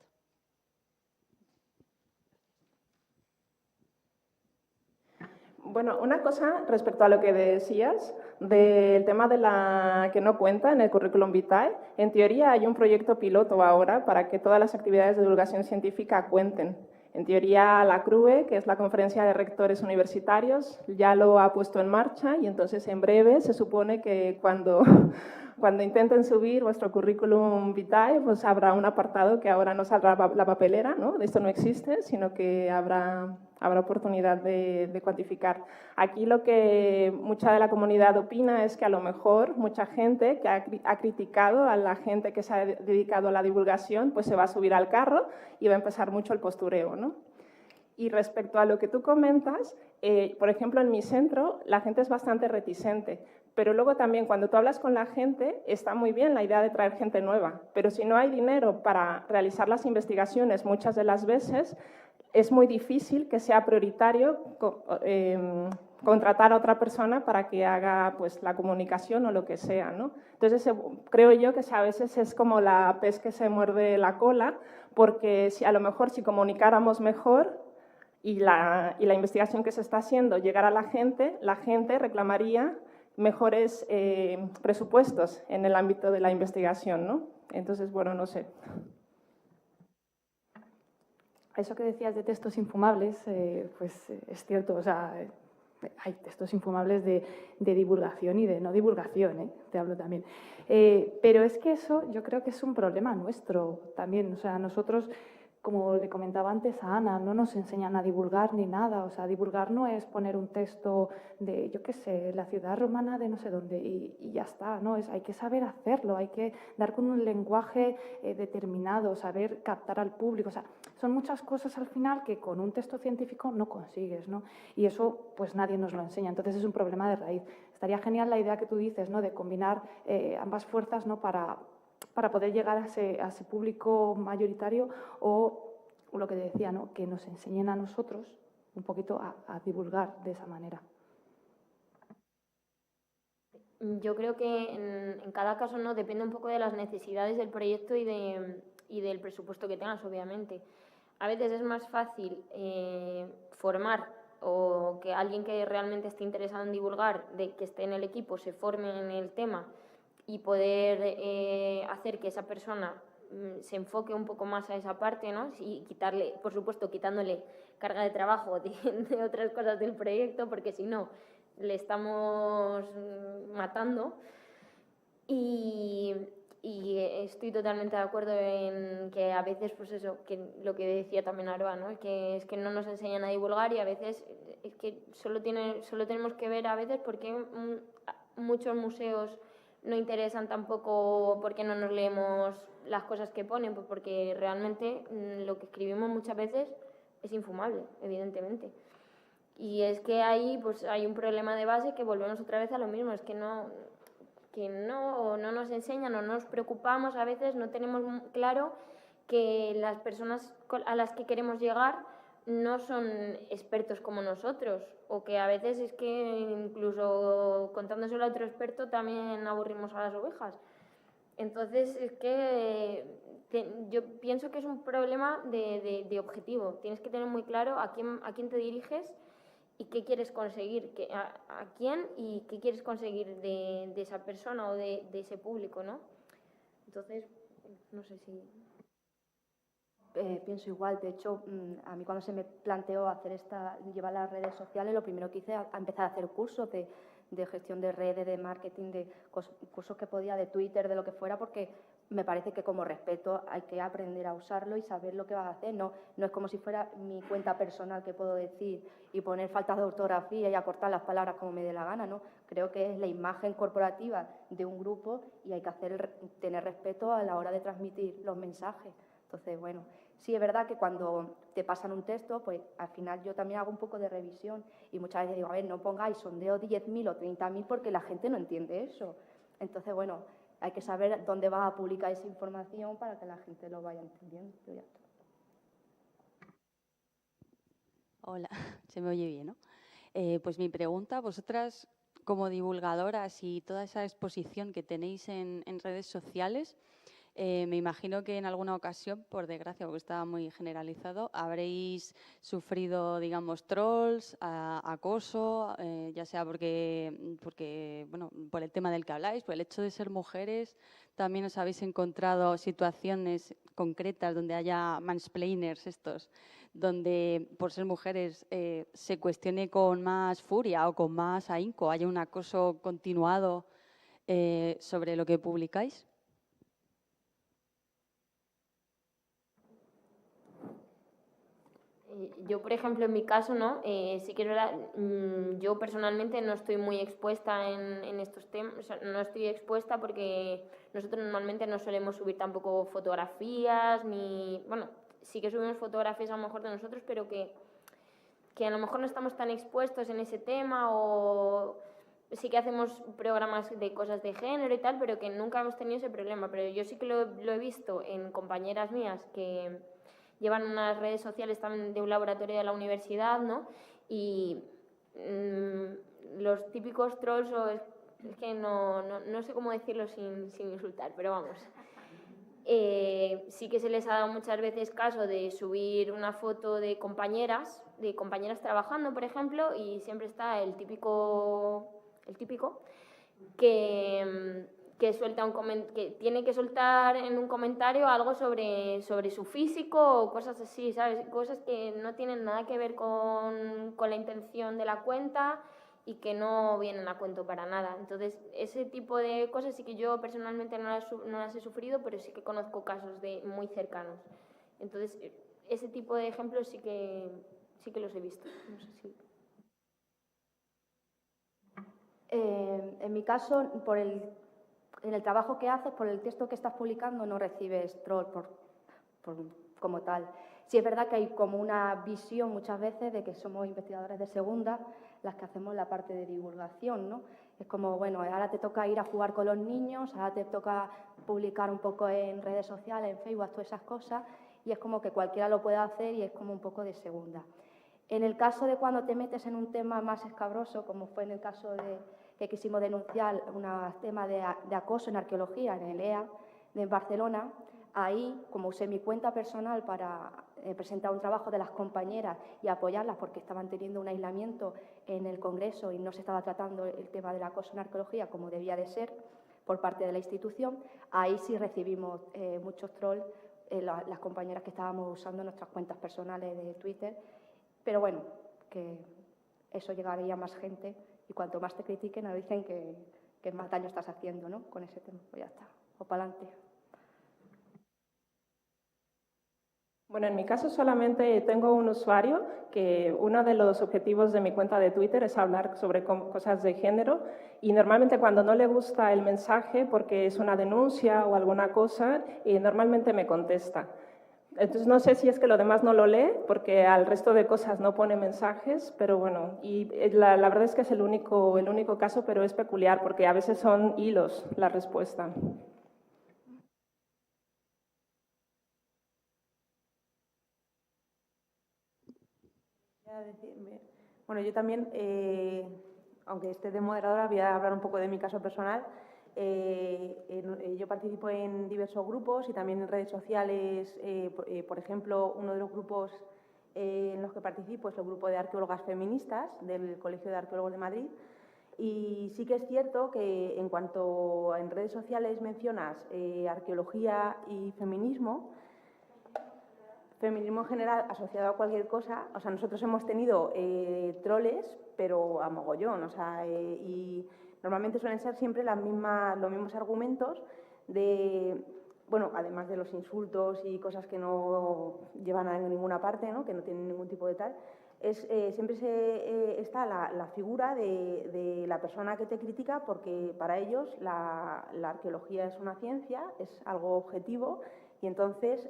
Bueno, una cosa respecto a lo que decías del tema de la que no cuenta en el currículum vitae. En teoría hay un proyecto piloto ahora para que todas las actividades de divulgación científica cuenten. En teoría la CRUE, que es la Conferencia de Rectores Universitarios, ya lo ha puesto en marcha, y entonces en breve se supone que cuando intenten subir vuestro currículum vitae, pues habrá un apartado que ahora no saldrá la papelera, ¿no? Esto no existe, sino que habrá oportunidad de cuantificar. Aquí lo que mucha de la comunidad opina es que a lo mejor mucha gente que ha criticado a la gente que se ha dedicado a la divulgación, pues se va a subir al carro y va a empezar mucho el postureo, ¿no? Y respecto a lo que tú comentas, por ejemplo, en mi centro la gente es bastante reticente, pero luego también cuando tú hablas con la gente está muy bien la idea de traer gente nueva, pero si no hay dinero para realizar las investigaciones muchas de las veces, es muy difícil que sea prioritario contratar a otra persona para que haga pues, la comunicación o lo que sea, ¿no? Entonces, creo yo que a veces es como la pez que se muerde la cola, porque a lo mejor si comunicáramos mejor y la investigación que se está haciendo llegara a la gente reclamaría mejores presupuestos en el ámbito de la investigación, ¿no? Entonces, bueno, no sé. Eso que decías de textos infumables, pues es cierto, o sea, hay textos infumables de divulgación y de no divulgación, te hablo también. Pero es que eso yo creo que es un problema nuestro también, o sea, nosotros, como le comentaba antes a Ana, no nos enseñan a divulgar ni nada, o sea, divulgar no es poner un texto de, yo qué sé, la ciudad romana de no sé dónde y ya está, ¿no? Hay que saber hacerlo, hay que dar con un lenguaje determinado, saber captar al público, o sea, son muchas cosas al final que con un texto científico no consigues, ¿no? Y eso pues nadie nos lo enseña, entonces es un problema de raíz. Estaría genial la idea que tú dices, ¿no? De combinar ambas fuerzas, ¿no? Para poder llegar a ese público mayoritario o lo que decía, ¿no? Que nos enseñen a nosotros un poquito a divulgar de esa manera. Yo creo que en cada caso no depende un poco de las necesidades del proyecto y del presupuesto que tengas, obviamente. A veces es más fácil formar o que alguien que realmente esté interesado en divulgar, que esté en el equipo, se forme en el tema y poder hacer que esa persona se enfoque un poco más a esa parte, ¿no? Y quitarle, por supuesto, quitándole carga de trabajo de otras cosas del proyecto, porque si no, le estamos matando. Y estoy totalmente de acuerdo en que a veces, pues eso, que lo que decía también Aroa, ¿no? Que es que no nos enseñan a divulgar y a veces es que solo tenemos que ver a veces por qué muchos museos no interesan tampoco, porque no nos leemos las cosas que ponen, pues porque realmente lo que escribimos muchas veces es infumable, evidentemente. Y es que ahí pues hay un problema de base que volvemos otra vez a lo mismo, es que no nos enseñan o no nos preocupamos, a veces no tenemos claro que las personas a las que queremos llegar no son expertos como nosotros, o que a veces es que incluso contándoselo a otro experto también aburrimos a las ovejas. Entonces es que yo pienso que es un problema de objetivo. Tienes que tener muy claro a quién te diriges y qué quieres conseguir, a quién y qué quieres conseguir de esa persona o de ese público, ¿no? Entonces, no sé si... Pienso igual, de hecho, a mí cuando se me planteó llevar las redes sociales, lo primero que hice fue empezar a hacer cursos de gestión de redes, de marketing, de cursos que podía, de Twitter, de lo que fuera, porque me parece que como respeto hay que aprender a usarlo y saber lo que vas a hacer. No es como si fuera mi cuenta personal que puedo decir y poner faltas de ortografía y acortar las palabras como me dé la gana, ¿no? Creo que es la imagen corporativa de un grupo y hay que tener respeto a la hora de transmitir los mensajes. Entonces, bueno, sí es verdad que cuando te pasan un texto, pues al final yo también hago un poco de revisión y muchas veces digo, a ver, no pongáis sondeo 10.000 o 30.000 porque la gente no entiende eso. Entonces, bueno, hay que saber dónde vas a publicar esa información para que la gente lo vaya entendiendo. Pero ya está. Hola, se me oye bien, ¿no? Pues mi pregunta, vosotras como divulgadoras y toda esa exposición que tenéis en redes sociales, me imagino que en alguna ocasión, por desgracia, porque está muy generalizado, habréis sufrido, digamos, trolls, acoso, ya sea porque, bueno, por el tema del que habláis, por el hecho de ser mujeres, también os habéis encontrado situaciones concretas donde haya mansplainers donde por ser mujeres se cuestione con más furia o con más ahínco, haya un acoso continuado sobre lo que publicáis. Yo, por ejemplo, en mi caso, ¿no? Sí que es verdad, yo personalmente no estoy muy expuesta en estos temas, o sea, no estoy expuesta porque nosotros normalmente no solemos subir tampoco fotografías, bueno, sí que subimos fotografías a lo mejor de nosotros, pero que a lo mejor no estamos tan expuestos en ese tema, o sí que hacemos programas de cosas de género y tal, pero que nunca hemos tenido ese problema. Pero yo sí que lo he visto en compañeras mías que llevan unas redes sociales también de un laboratorio de la universidad, ¿no? Y los típicos trolls, o es que no sé cómo decirlo sin insultar, pero vamos. Sí que se les ha dado muchas veces caso de subir una foto de compañeras trabajando, por ejemplo, y siempre está el típico que suelta que tiene que soltar en un comentario algo sobre su físico o cosas así, ¿sabes? Cosas que no tienen nada que ver con la intención de la cuenta y que no vienen a cuento para nada. Entonces, ese tipo de cosas sí que yo personalmente no las he sufrido, pero sí que conozco casos de muy cercanos. Entonces, ese tipo de ejemplos sí que los he visto. No sé si... En mi caso, en el trabajo que haces, por el texto que estás publicando, no recibes troll como tal. Sí es verdad que hay como una visión muchas veces de que somos investigadores de segunda las que hacemos la parte de divulgación, ¿no? Es como, bueno, ahora te toca ir a jugar con los niños, ahora te toca publicar un poco en redes sociales, en Facebook, todas esas cosas, y es como que cualquiera lo puede hacer y es como un poco de segunda. En el caso de cuando te metes en un tema más escabroso, como fue en el caso de que quisimos denunciar un tema de acoso en arqueología en el EA de Barcelona, ahí, como usé mi cuenta personal para presentar un trabajo de las compañeras y apoyarlas porque estaban teniendo un aislamiento en el Congreso y no se estaba tratando el tema del acoso en arqueología como debía de ser por parte de la institución, ahí sí recibimos muchos trolls, las compañeras que estábamos usando nuestras cuentas personales de Twitter, pero bueno, que eso llegaría a más gente y cuanto más te critiquen, nos dicen que más daño estás haciendo, ¿no? Con ese tema, pues ya está, o para adelante. Bueno, en mi caso solamente tengo un usuario que uno de los objetivos de mi cuenta de Twitter es hablar sobre cosas de género y normalmente cuando no le gusta el mensaje porque es una denuncia o alguna cosa, normalmente me contesta. Entonces no sé si es que lo demás no lo lee porque al resto de cosas no pone mensajes, pero bueno, y la verdad es que es el único caso, pero es peculiar porque a veces son hilos la respuesta. Bueno, yo también, aunque esté de moderadora, voy a hablar un poco de mi caso personal. Yo participo en diversos grupos y también en redes sociales. Por ejemplo, uno de los grupos en los que participo es el grupo de arqueólogas feministas del Colegio de Arqueólogos de Madrid. Y sí que es cierto que en cuanto en redes sociales mencionas arqueología y feminismo en general asociado a cualquier cosa, o sea, nosotros hemos tenido troles, pero a mogollón, o sea, y normalmente suelen ser siempre los mismos argumentos de, bueno, además de los insultos y cosas que no llevan a ninguna parte, ¿no? Que no tienen ningún tipo de tal, siempre está la figura de la persona que te critica porque para ellos la arqueología es una ciencia, es algo objetivo. Y entonces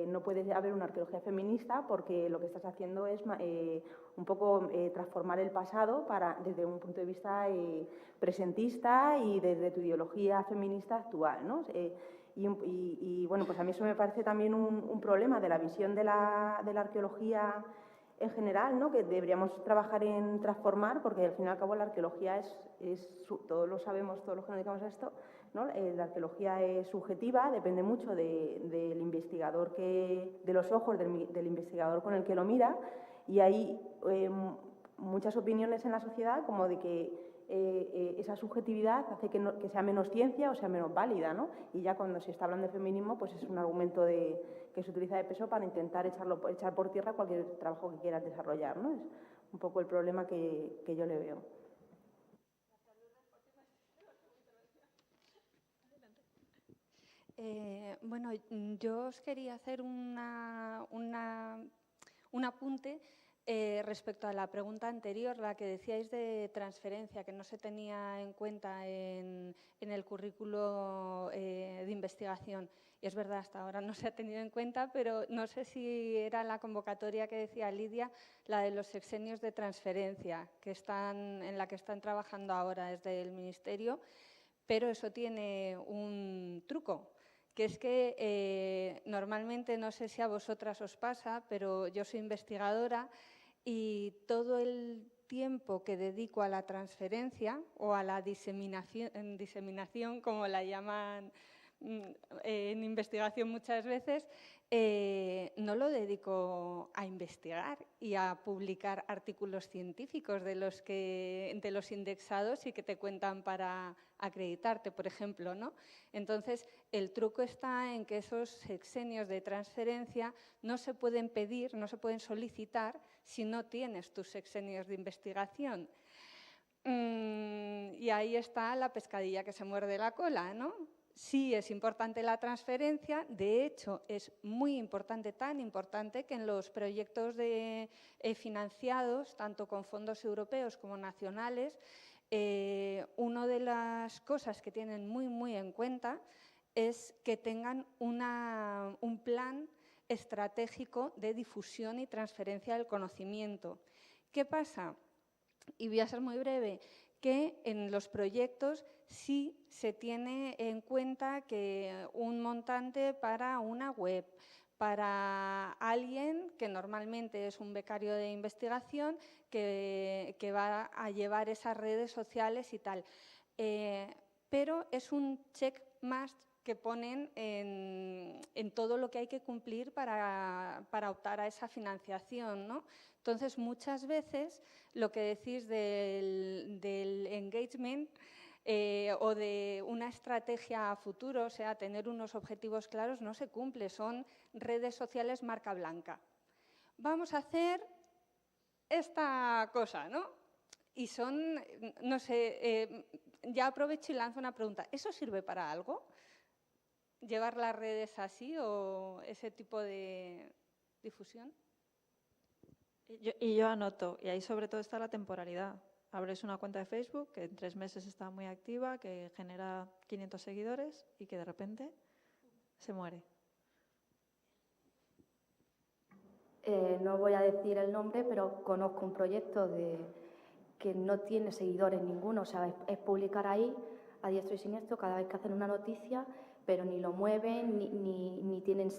no puede haber una arqueología feminista porque lo que estás haciendo es un poco transformar el pasado desde un punto de vista presentista y desde tu ideología feminista actual, ¿no? Y bueno, pues a mí eso me parece también un problema de la visión de la arqueología en general, ¿no? Que deberíamos trabajar en transformar porque al fin y al cabo la arqueología todos lo sabemos, todos los que nos dedicamos a esto, ¿no? La arqueología es subjetiva, depende mucho del investigador, de los ojos del investigador con el que lo mira, y hay muchas opiniones en la sociedad como de que esa subjetividad hace que sea menos ciencia o sea menos válida, ¿no? Y ya cuando se está hablando de feminismo, pues es un argumento que se utiliza de peso para intentar echar por tierra cualquier trabajo que quieras desarrollar, ¿no? Es un poco el problema que yo le veo. Bueno, yo os quería hacer un apunte respecto a la pregunta anterior, la que decíais de transferencia, que no se tenía en cuenta en el currículo de investigación. Y es verdad, hasta ahora no se ha tenido en cuenta, pero no sé si era la convocatoria que decía Lidia, la de los sexenios de transferencia, en la que están trabajando ahora desde el Ministerio, pero eso tiene un truco, que es que normalmente, no sé si a vosotras os pasa, pero yo soy investigadora y todo el tiempo que dedico a la transferencia o a la diseminación, como la llaman en investigación muchas veces, no lo dedico a investigar y a publicar artículos científicos de los indexados y que te cuentan para acreditarte, por ejemplo, ¿no? Entonces, el truco está en que esos sexenios de transferencia no se pueden pedir, no se pueden solicitar si no tienes tus sexenios de investigación. Y ahí está la pescadilla que se muerde la cola, ¿no? Sí es importante la transferencia, de hecho es muy importante, tan importante que en los proyectos financiados, tanto con fondos europeos como nacionales, una de las cosas que tienen muy en cuenta es que tengan un plan estratégico de difusión y transferencia del conocimiento. ¿Qué pasa? Y voy a ser muy breve, que en los proyectos sí se tiene en cuenta que un montante para una web, para alguien que normalmente es un becario de investigación que va a llevar esas redes sociales y tal. Pero es un check must que ponen en todo lo que hay que cumplir para optar a esa financiación, ¿no? Entonces, muchas veces lo que decís del engagement o de una estrategia a futuro, o sea, tener unos objetivos claros, no se cumple. Son redes sociales marca blanca. Vamos a hacer esta cosa, ¿no? Y son, no sé, ya aprovecho y lanzo una pregunta. ¿Eso sirve para algo? ¿Llevar las redes así o ese tipo de difusión? Yo anoto, y ahí sobre todo está la temporalidad. Abres una cuenta de Facebook que en 3 meses está muy activa, que genera 500 seguidores y que de repente se muere. No voy a decir el nombre, pero conozco un proyecto que no tiene seguidores ninguno. O sea, es publicar ahí a diestro y siniestro cada vez que hacen una noticia, pero ni lo mueven,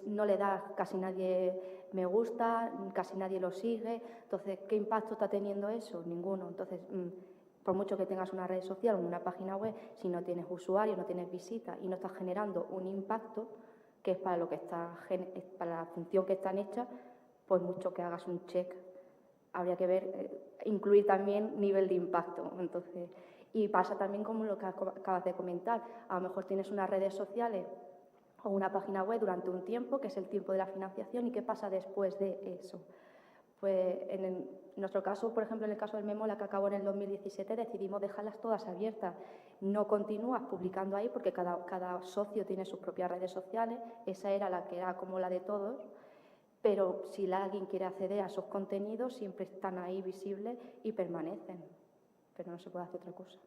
no le da casi nadie me gusta, casi nadie lo sigue. Entonces, ¿qué impacto está teniendo eso? Ninguno. Entonces, por mucho que tengas una red social o una página web, si no tienes usuarios, no tienes visitas y no estás generando un impacto, que es para lo que para la función que están hechas, pues mucho que hagas un check, habría que ver, incluir también nivel de impacto. Entonces, y pasa también como lo que acabas de comentar, a lo mejor tienes unas redes sociales o una página web durante un tiempo, que es el tiempo de la financiación, ¿y qué pasa después de eso? Pues en nuestro caso, por ejemplo, en el caso del Memola, que acabó en el 2017, decidimos dejarlas todas abiertas. No continúas publicando ahí porque cada socio tiene sus propias redes sociales, esa era la que era como la de todos, pero si alguien quiere acceder a esos contenidos, siempre están ahí visibles y permanecen, pero no se puede hacer otra cosa.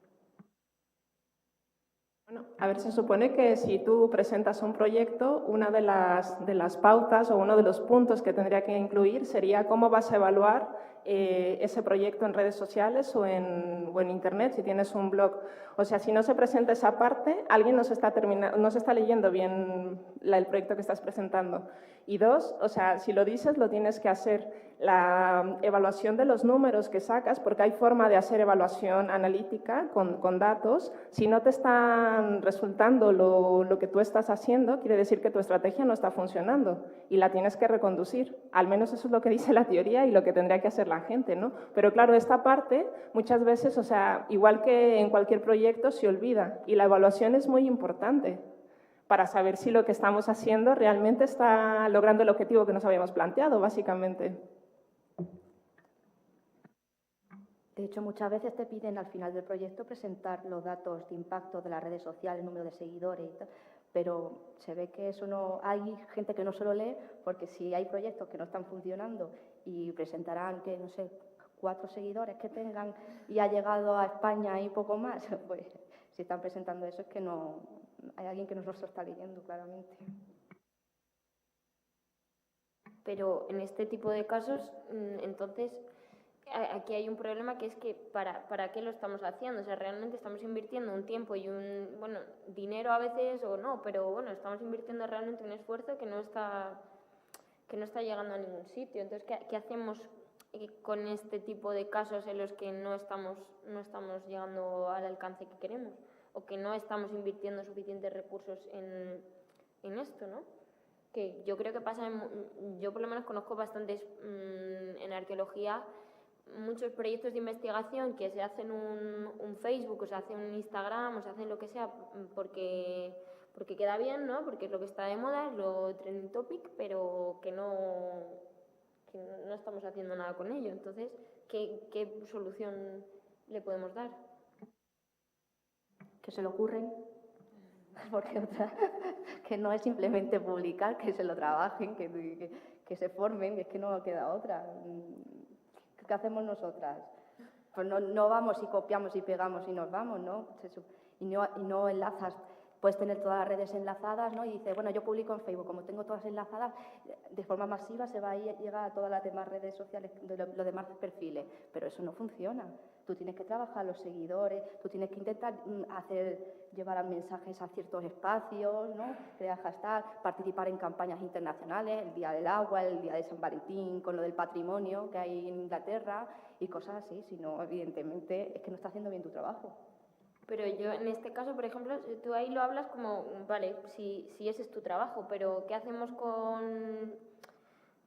Bueno, a ver, se supone que si tú presentas un proyecto, una de las pautas o uno de los puntos que tendría que incluir sería cómo vas a evaluar ese proyecto en redes sociales o en Internet, si tienes un blog. O sea, si no se presenta esa parte, alguien no se está leyendo bien el proyecto que estás presentando. Y 2, o sea, si lo dices, lo tienes que hacer. La evaluación de los números que sacas, porque hay forma de hacer evaluación analítica con datos. Si no te están resultando lo que tú estás haciendo, quiere decir que tu estrategia no está funcionando y la tienes que reconducir. Al menos eso es lo que dice la teoría y lo que tendría que hacer la gente, ¿no? Pero claro, esta parte muchas veces, o sea, igual que en cualquier proyecto, se olvida y la evaluación es muy importante para saber si lo que estamos haciendo realmente está logrando el objetivo que nos habíamos planteado, básicamente. De hecho, muchas veces te piden al final del proyecto presentar los datos de impacto de las redes sociales, el número de seguidores y tal, pero se ve que eso no... Hay gente que no se lo lee porque si hay proyectos que no están funcionando y presentarán que, no sé, 4 seguidores que tengan y ha llegado a España y poco más, pues si están presentando eso es que no... Hay alguien que no los está leyendo, claramente. Pero en este tipo de casos, entonces... Aquí hay un problema que es que ¿para qué lo estamos haciendo? O sea, realmente estamos invirtiendo un tiempo y bueno, dinero a veces o no, pero bueno, estamos invirtiendo realmente un esfuerzo que no está llegando a ningún sitio. Entonces, ¿qué hacemos con este tipo de casos en los que no estamos llegando al alcance que queremos o que no estamos invirtiendo suficientes recursos en esto, ¿no? Que yo creo que pasa, yo por lo menos conozco bastantes en arqueología, muchos proyectos de investigación que se hacen un Facebook, o se hace un Instagram, o se hacen lo que sea porque queda bien, ¿no? Porque es lo que está de moda, es lo trending topic, pero que no estamos haciendo nada con ello. Entonces, ¿qué solución le podemos dar? Que se lo ocurren, porque otra, que no es simplemente publicar, que se lo trabajen, que se formen, es que no queda otra. ¿Qué hacemos nosotras? Pues no vamos y copiamos y pegamos y nos vamos, ¿no? Y no enlazas. Puedes tener todas las redes enlazadas, ¿no? Y dices, bueno, yo publico en Facebook, como tengo todas enlazadas, de forma masiva se va a llega a todas las demás redes sociales, los demás perfiles. Pero eso no funciona. Tú tienes que trabajar los seguidores, tú tienes que intentar llevar mensajes a ciertos espacios, ¿no? Crear hashtag, participar en campañas internacionales, el Día del Agua, el Día de San Valentín, con lo del patrimonio que hay en Inglaterra y cosas así. Si no, evidentemente, es que no estás haciendo bien tu trabajo. Pero yo, en este caso, por ejemplo, tú ahí lo hablas como, vale, si ese es tu trabajo, pero ¿qué hacemos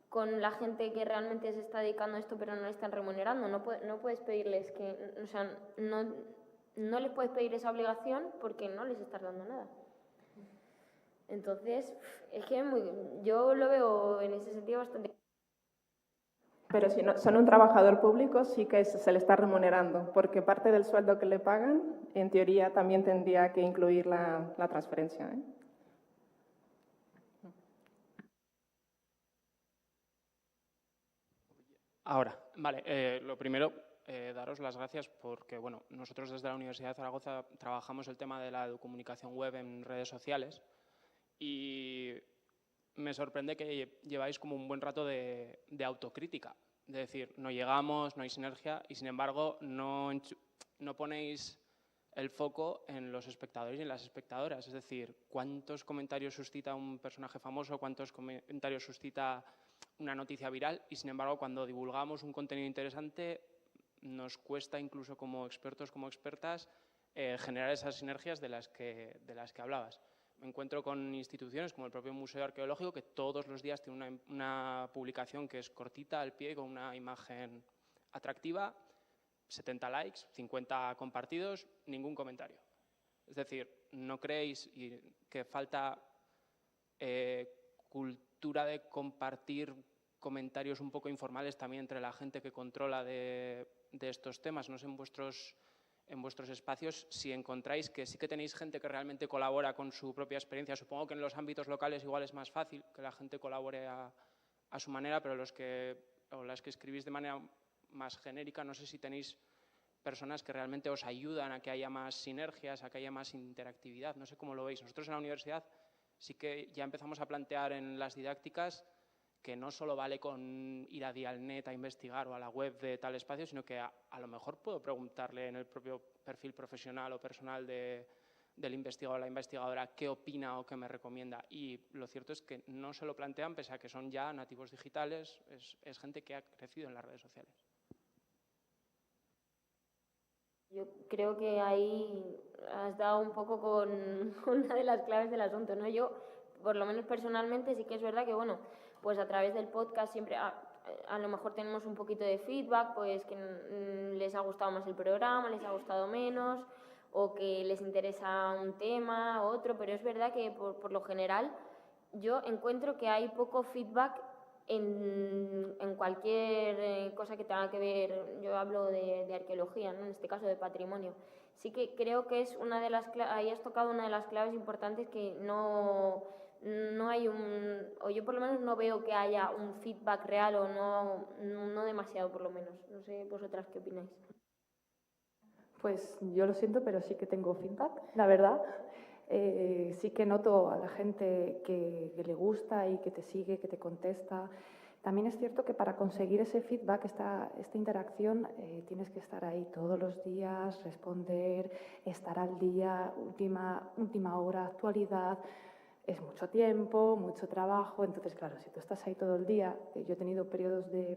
con la gente que realmente se está dedicando a esto pero no le están remunerando? No puedes pedirles que, o sea, no les puedes pedir esa obligación porque no les estás dando nada. Entonces, es que yo lo veo en ese sentido bastante... Pero si no, son un trabajador público, sí que se le está remunerando, porque parte del sueldo que le pagan, en teoría, también tendría que incluir la transferencia, ¿eh? Ahora, vale, lo primero, daros las gracias porque, bueno, nosotros desde la Universidad de Zaragoza trabajamos el tema de la comunicación web en redes sociales y me sorprende que lleváis como un buen rato de autocrítica. Es decir, no llegamos, no hay sinergia y, sin embargo, no ponéis el foco en los espectadores y en las espectadoras. Es decir, ¿cuántos comentarios suscita un personaje famoso? ¿Cuántos comentarios suscita una noticia viral? Y, sin embargo, cuando divulgamos un contenido interesante, nos cuesta, incluso como expertos, como expertas, generar esas sinergias de las que hablabas. Me encuentro con instituciones como el propio Museo Arqueológico que todos los días tiene una publicación que es cortita, al pie, con una imagen atractiva, 70 likes, 50 compartidos, ningún comentario. Es decir, ¿no creéis que falta cultura de compartir comentarios un poco informales también entre la gente que controla de estos temas? No sé, en vuestros espacios, si encontráis que sí que tenéis gente que realmente colabora con su propia experiencia. Supongo que en los ámbitos locales igual es más fácil que la gente colabore a su manera, pero las que escribís de manera más genérica, no sé si tenéis personas que realmente os ayudan a que haya más sinergias, a que haya más interactividad. No sé cómo lo veis. Nosotros en la universidad sí que ya empezamos a plantear en las didácticas que no solo vale con ir a Dialnet a investigar o a la web de tal espacio, sino que a lo mejor puedo preguntarle en el propio perfil profesional o personal del investigador o la investigadora qué opina o qué me recomienda. Y lo cierto es que no se lo plantean, pese a que son ya nativos digitales, es gente que ha crecido en las redes sociales. Yo creo que ahí has dado un poco con una de las claves del asunto, ¿no? Yo, por lo menos personalmente, sí que es verdad que, bueno, pues a través del podcast siempre a lo mejor tenemos un poquito de feedback, pues que les ha gustado más el programa, les ha gustado menos, o que les interesa un tema, otro, pero es verdad que por lo general yo encuentro que hay poco feedback en cualquier cosa que tenga que ver, yo hablo de arqueología, ¿no? En este caso de patrimonio. Sí que creo que es una de las ahí has tocado una de las claves importantes que no hay o yo por lo menos no veo que haya un feedback real o no demasiado por lo menos. No sé vosotras qué opináis. Pues yo lo siento, pero sí que tengo feedback, la verdad. Sí que noto a la gente que le gusta y que te sigue, que te contesta. También es cierto que para conseguir ese feedback, esta interacción, tienes que estar ahí todos los días, responder, estar al día, última hora, actualidad. Es mucho tiempo, mucho trabajo. Entonces, claro, si tú estás ahí todo el día, yo he tenido periodos de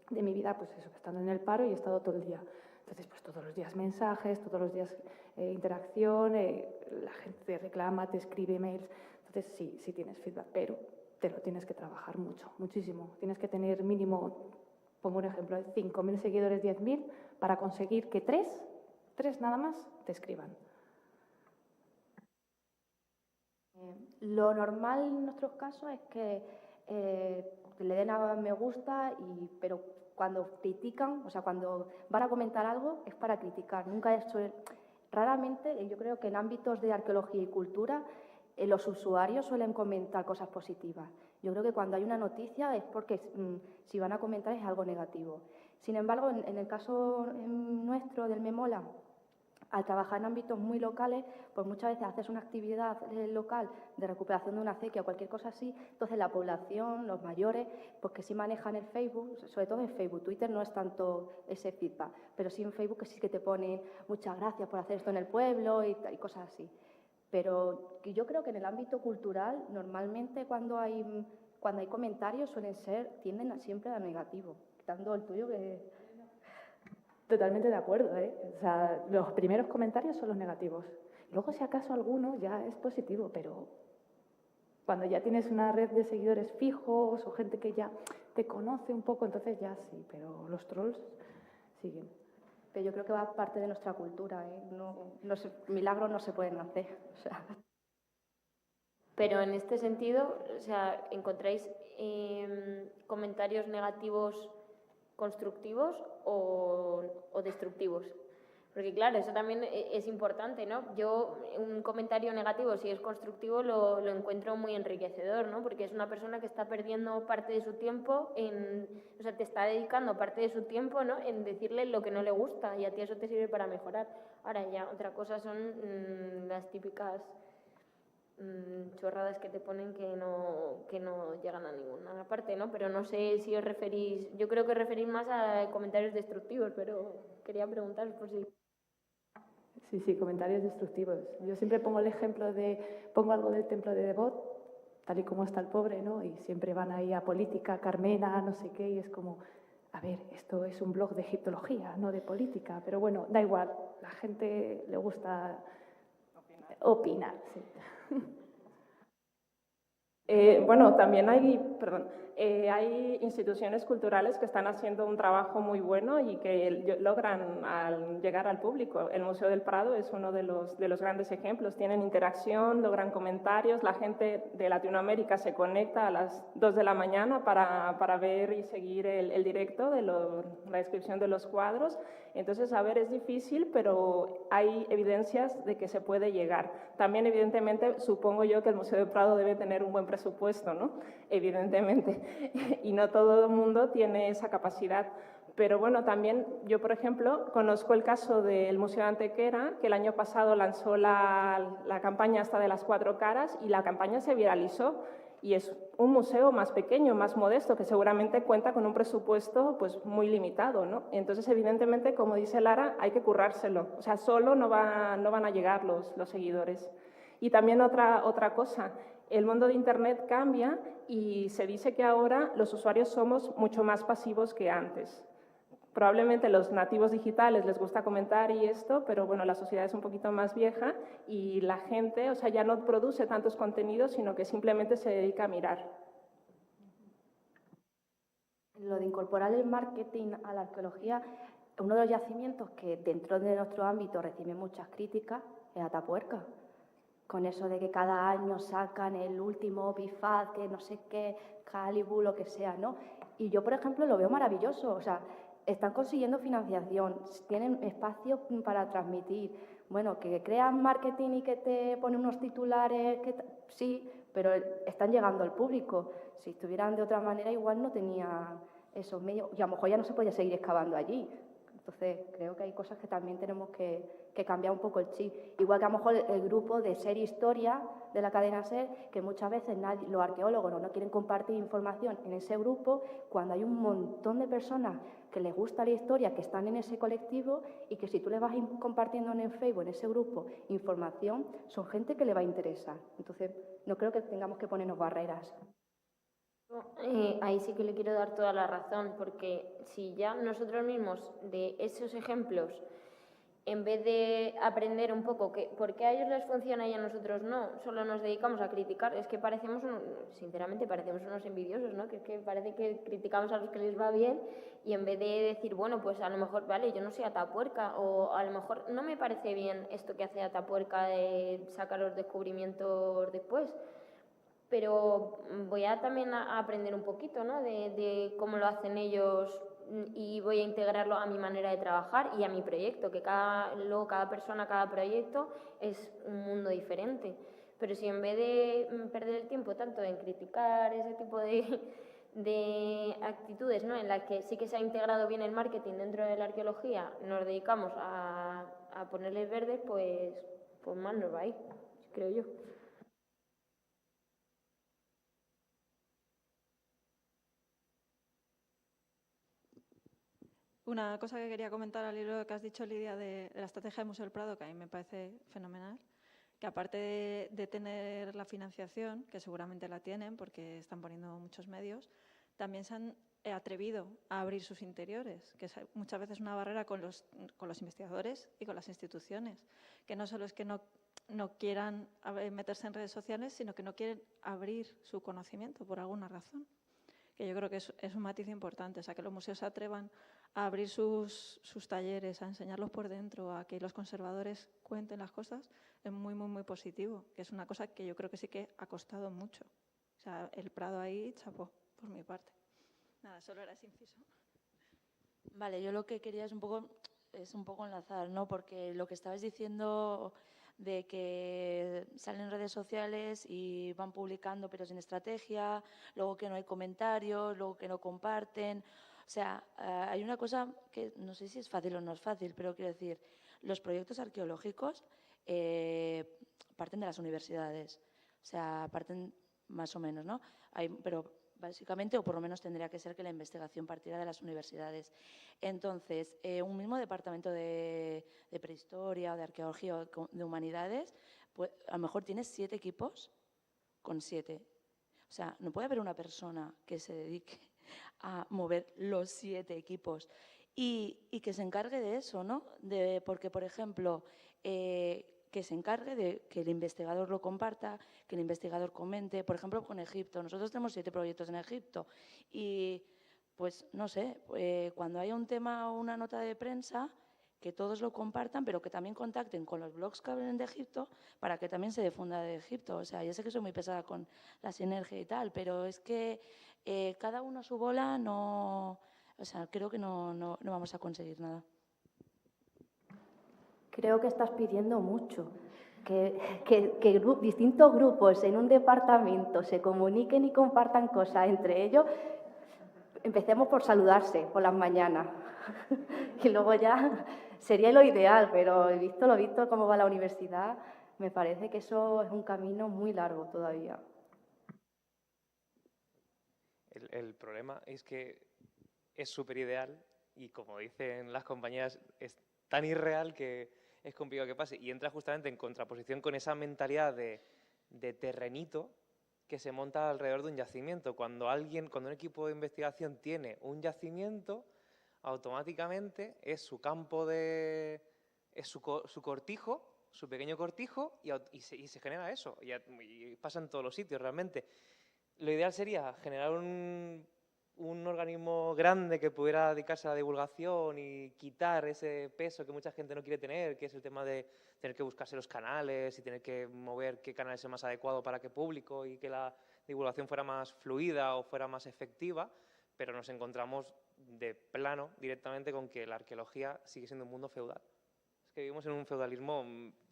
de mi vida, pues eso, estando en el paro y he estado todo el día. Entonces, pues todos los días mensajes, todos los días interacción, la gente te reclama, te escribe mails. Entonces, sí tienes feedback, pero te lo tienes que trabajar mucho, muchísimo. Tienes que tener mínimo, pongo un ejemplo, 5.000 seguidores, 10.000, para conseguir que tres nada más, te escriban. Lo normal en nuestros casos es que le den a me gusta, pero cuando critican, o sea, cuando van a comentar algo, es para criticar. Nunca raramente, yo creo que en ámbitos de arqueología y cultura, los usuarios suelen comentar cosas positivas. Yo creo que cuando hay una noticia es porque si van a comentar es algo negativo. Sin embargo, en el caso nuestro del Memola, al trabajar en ámbitos muy locales, pues muchas veces haces una actividad local de recuperación de una acequia o cualquier cosa así, entonces la población, los mayores, pues que sí manejan el Facebook, sobre todo en Facebook, Twitter no es tanto ese feedback, pero sí en Facebook que sí que te ponen muchas gracias por hacer esto en el pueblo y cosas así. Pero yo creo que en el ámbito cultural, normalmente cuando hay comentarios tienden siempre a negativo, quitando el tuyo que... Totalmente de acuerdo, ¿eh? O sea, los primeros comentarios son los negativos. Luego, si acaso alguno ya es positivo, pero cuando ya tienes una red de seguidores fijos o gente que ya te conoce un poco, entonces ya sí, pero los trolls siguen. Pero yo creo que va parte de nuestra cultura, ¿eh? Milagros no se pueden hacer. O sea. Pero en este sentido, o sea, ¿encontráis comentarios negativos constructivos o destructivos? Porque claro, eso también es importante, ¿no? Yo un comentario negativo, si es constructivo, lo encuentro muy enriquecedor, ¿no? Porque es una persona que está perdiendo parte de su tiempo o sea, te está dedicando parte de su tiempo, ¿no?, en decirle lo que no le gusta, y a ti eso te sirve para mejorar. Ahora ya otra cosa son las típicas chorradas que te ponen que no llegan a ninguna parte, ¿no? Pero no sé si os referís, yo creo que os referís más a comentarios destructivos, pero quería preguntaros por si... Sí, comentarios destructivos. Yo siempre pongo el ejemplo pongo algo del templo de Devot, tal y como está el pobre, ¿no? Y siempre van ahí a política, Carmena, no sé qué, y es como, a ver, esto es un blog de egiptología, no de política, pero bueno, da igual, la gente le gusta opinar, sí. Bueno, también hay instituciones culturales que están haciendo un trabajo muy bueno y que logran llegar al público. El Museo del Prado es uno de los grandes ejemplos. Tienen interacción, logran comentarios, la gente de Latinoamérica se conecta a las 2 de la mañana para ver y seguir el directo de la descripción de los cuadros. Entonces, a ver, es difícil, pero hay evidencias de que se puede llegar. También, evidentemente, supongo yo que el Museo del Prado debe tener un buen presupuesto, ¿no? Evidentemente. Y no todo el mundo tiene esa capacidad. Pero bueno, también yo, por ejemplo, conozco el caso del Museo de Antequera, que el año pasado lanzó la campaña hasta de las 4 caras y la campaña se viralizó. Y es un museo más pequeño, más modesto, que seguramente cuenta con un presupuesto pues, muy limitado, ¿no? Entonces, evidentemente, como dice Lara, hay que currárselo. O sea, solo no van a llegar los seguidores. Y también otra cosa, el mundo de Internet cambia y se dice que ahora los usuarios somos mucho más pasivos que antes. Probablemente los nativos digitales les gusta comentar y esto, pero bueno, la sociedad es un poquito más vieja y la gente, o sea, ya no produce tantos contenidos, sino que simplemente se dedica a mirar. Lo de incorporar el marketing a la arqueología, uno de los yacimientos que dentro de nuestro ámbito recibe muchas críticas es Atapuerca. Con eso de que cada año sacan el último bifaz, que no sé qué, Calibu, lo que sea, ¿no? Y yo, por ejemplo, lo veo maravilloso, o sea, están consiguiendo financiación, tienen espacio para transmitir. Bueno, que crean marketing y que te ponen unos titulares, sí, pero están llegando al público. Si estuvieran de otra manera, igual no tenía esos medios, y a lo mejor ya no se podía seguir excavando allí. Entonces, creo que hay cosas que también tenemos que cambiar un poco el chip. Igual que a lo mejor el grupo de Ser Historia de la cadena Ser, que muchas veces los arqueólogos no quieren compartir información en ese grupo, cuando hay un montón de personas que les gusta la historia, que están en ese colectivo y que si tú les vas compartiendo en el Facebook, en ese grupo, información, son gente que le va a interesar. Entonces, no creo que tengamos que ponernos barreras. Ahí sí que le quiero dar toda la razón, porque si ya nosotros mismos de esos ejemplos, en vez de aprender un poco por qué a ellos les funciona y a nosotros no, solo nos dedicamos a criticar, es que sinceramente parecemos unos envidiosos, ¿no? Que es que parece que criticamos a los que les va bien y en vez de decir, bueno, pues a lo mejor, vale, yo no soy Atapuerca, o a lo mejor no me parece bien esto que hace Atapuerca de sacar los descubrimientos después, pero voy a también a aprender un poquito, ¿no? de cómo lo hacen ellos y voy a integrarlo a mi manera de trabajar y a mi proyecto, que luego cada persona, cada proyecto es un mundo diferente. Pero si en vez de perder el tiempo tanto en criticar ese tipo de actitudes, ¿no? En las que sí que se ha integrado bien el marketing dentro de la arqueología, nos dedicamos a ponerles verdes, pues mal nos va a ir, creo yo. Una cosa que quería comentar al hilo que has dicho, Lidia, de la estrategia del Museo del Prado, que a mí me parece fenomenal, que aparte de tener la financiación, que seguramente la tienen porque están poniendo muchos medios, también se han atrevido a abrir sus interiores, que es muchas veces una barrera con los investigadores y con las instituciones, que no solo es que no quieran meterse en redes sociales, sino que no quieren abrir su conocimiento por alguna razón, que yo creo que es un matiz importante, o sea, que los museos se atrevan a abrir sus talleres, a enseñarlos por dentro, a que los conservadores cuenten las cosas, es muy, muy, muy positivo, que es una cosa que yo creo que sí que ha costado mucho. O sea, el Prado ahí, chapó, por mi parte. Nada, solo era ese inciso. Vale, yo lo que quería es un poco enlazar, ¿no? Porque lo que estabas diciendo de que salen redes sociales y van publicando pero sin estrategia, luego que no hay comentarios, luego que no comparten. O sea, hay una cosa que no sé si es fácil o no es fácil, pero quiero decir, los proyectos arqueológicos parten de las universidades, o sea, parten más o menos, ¿no? Pero básicamente, o por lo menos tendría que ser que la investigación partiera de las universidades. Entonces, un mismo departamento de prehistoria o de arqueología o de humanidades, pues, a lo mejor tienes 7 equipos con 7. O sea, no puede haber una persona que se dedique a mover los 7 equipos y que se encargue de eso, ¿no? Porque, por ejemplo, que se encargue de que el investigador lo comparta, que el investigador comente. Por ejemplo, con Egipto. Nosotros tenemos 7 proyectos en Egipto y, pues, no sé, cuando haya un tema o una nota de prensa, que todos lo compartan, pero que también contacten con los blogs que hablen de Egipto para que también se difunda de Egipto. O sea, ya sé que soy muy pesada con la sinergia y tal, pero es que cada uno a su bola no... O sea, creo que no vamos a conseguir nada. Creo que estás pidiendo mucho. Que distintos grupos en un departamento se comuniquen y compartan cosas entre ellos. Empecemos por saludarse por las mañanas y luego ya sería lo ideal, pero lo visto cómo va la universidad, me parece que eso es un camino muy largo todavía. El problema es que es súper ideal y, como dicen las compañeras, es tan irreal que es complicado que pase. Y entra justamente en contraposición con esa mentalidad de terrenito que se monta alrededor de un yacimiento. Cuando un equipo de investigación tiene un yacimiento, automáticamente es su campo es su cortijo, su pequeño cortijo, y se genera eso. Y pasa en todos los sitios realmente. Lo ideal sería generar un organismo grande que pudiera dedicarse a la divulgación y quitar ese peso que mucha gente no quiere tener, que es el tema de tener que buscarse los canales y tener que mover qué canal es el más adecuado para qué público y que la divulgación fuera más fluida o fuera más efectiva, pero nos encontramos de plano directamente con que la arqueología sigue siendo un mundo feudal. Es que vivimos en un feudalismo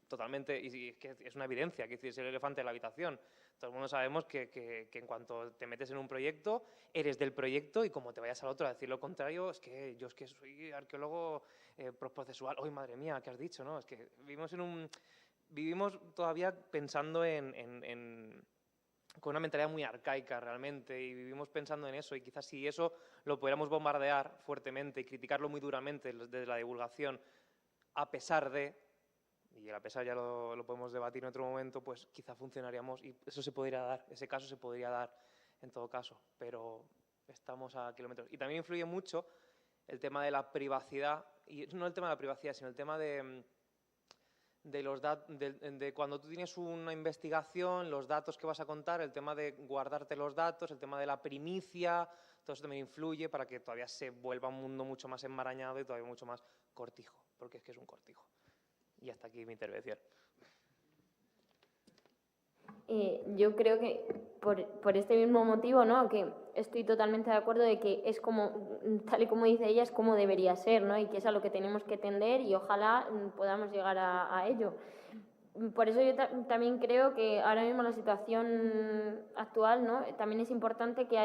totalmente, y es que es una evidencia, que es el elefante de la habitación. Todo el mundo sabemos que en cuanto te metes en un proyecto, eres del proyecto, y como te vayas al otro a decir lo contrario, yo soy arqueólogo procesual. ¡Ay, madre mía, qué has dicho! ¿No? Es que vivimos todavía pensando con una mentalidad muy arcaica realmente, y vivimos pensando en eso, y quizás si eso lo pudiéramos bombardear fuertemente y criticarlo muy duramente desde la divulgación, a pesar de... y a pesar ya lo podemos debatir en otro momento, pues quizá funcionaríamos y eso se podría dar, ese caso se podría dar en todo caso, pero estamos a kilómetros. Y también influye mucho el tema de la privacidad, y no el tema de la privacidad, sino el tema de los de cuando tú tienes una investigación, los datos que vas a contar, el tema de guardarte los datos, el tema de la primicia, todo eso también influye para que todavía se vuelva un mundo mucho más enmarañado y todavía mucho más cortijo, porque es que es un cortijo. Y hasta aquí mi intervención. Yo creo que por este mismo motivo, ¿no? Que estoy totalmente de acuerdo de que es como, tal y como dice ella, es como debería ser, ¿no? Y que es a lo que tenemos que tender y ojalá podamos llegar a ello. Por eso yo también creo que ahora mismo la situación actual, ¿no? También es importante que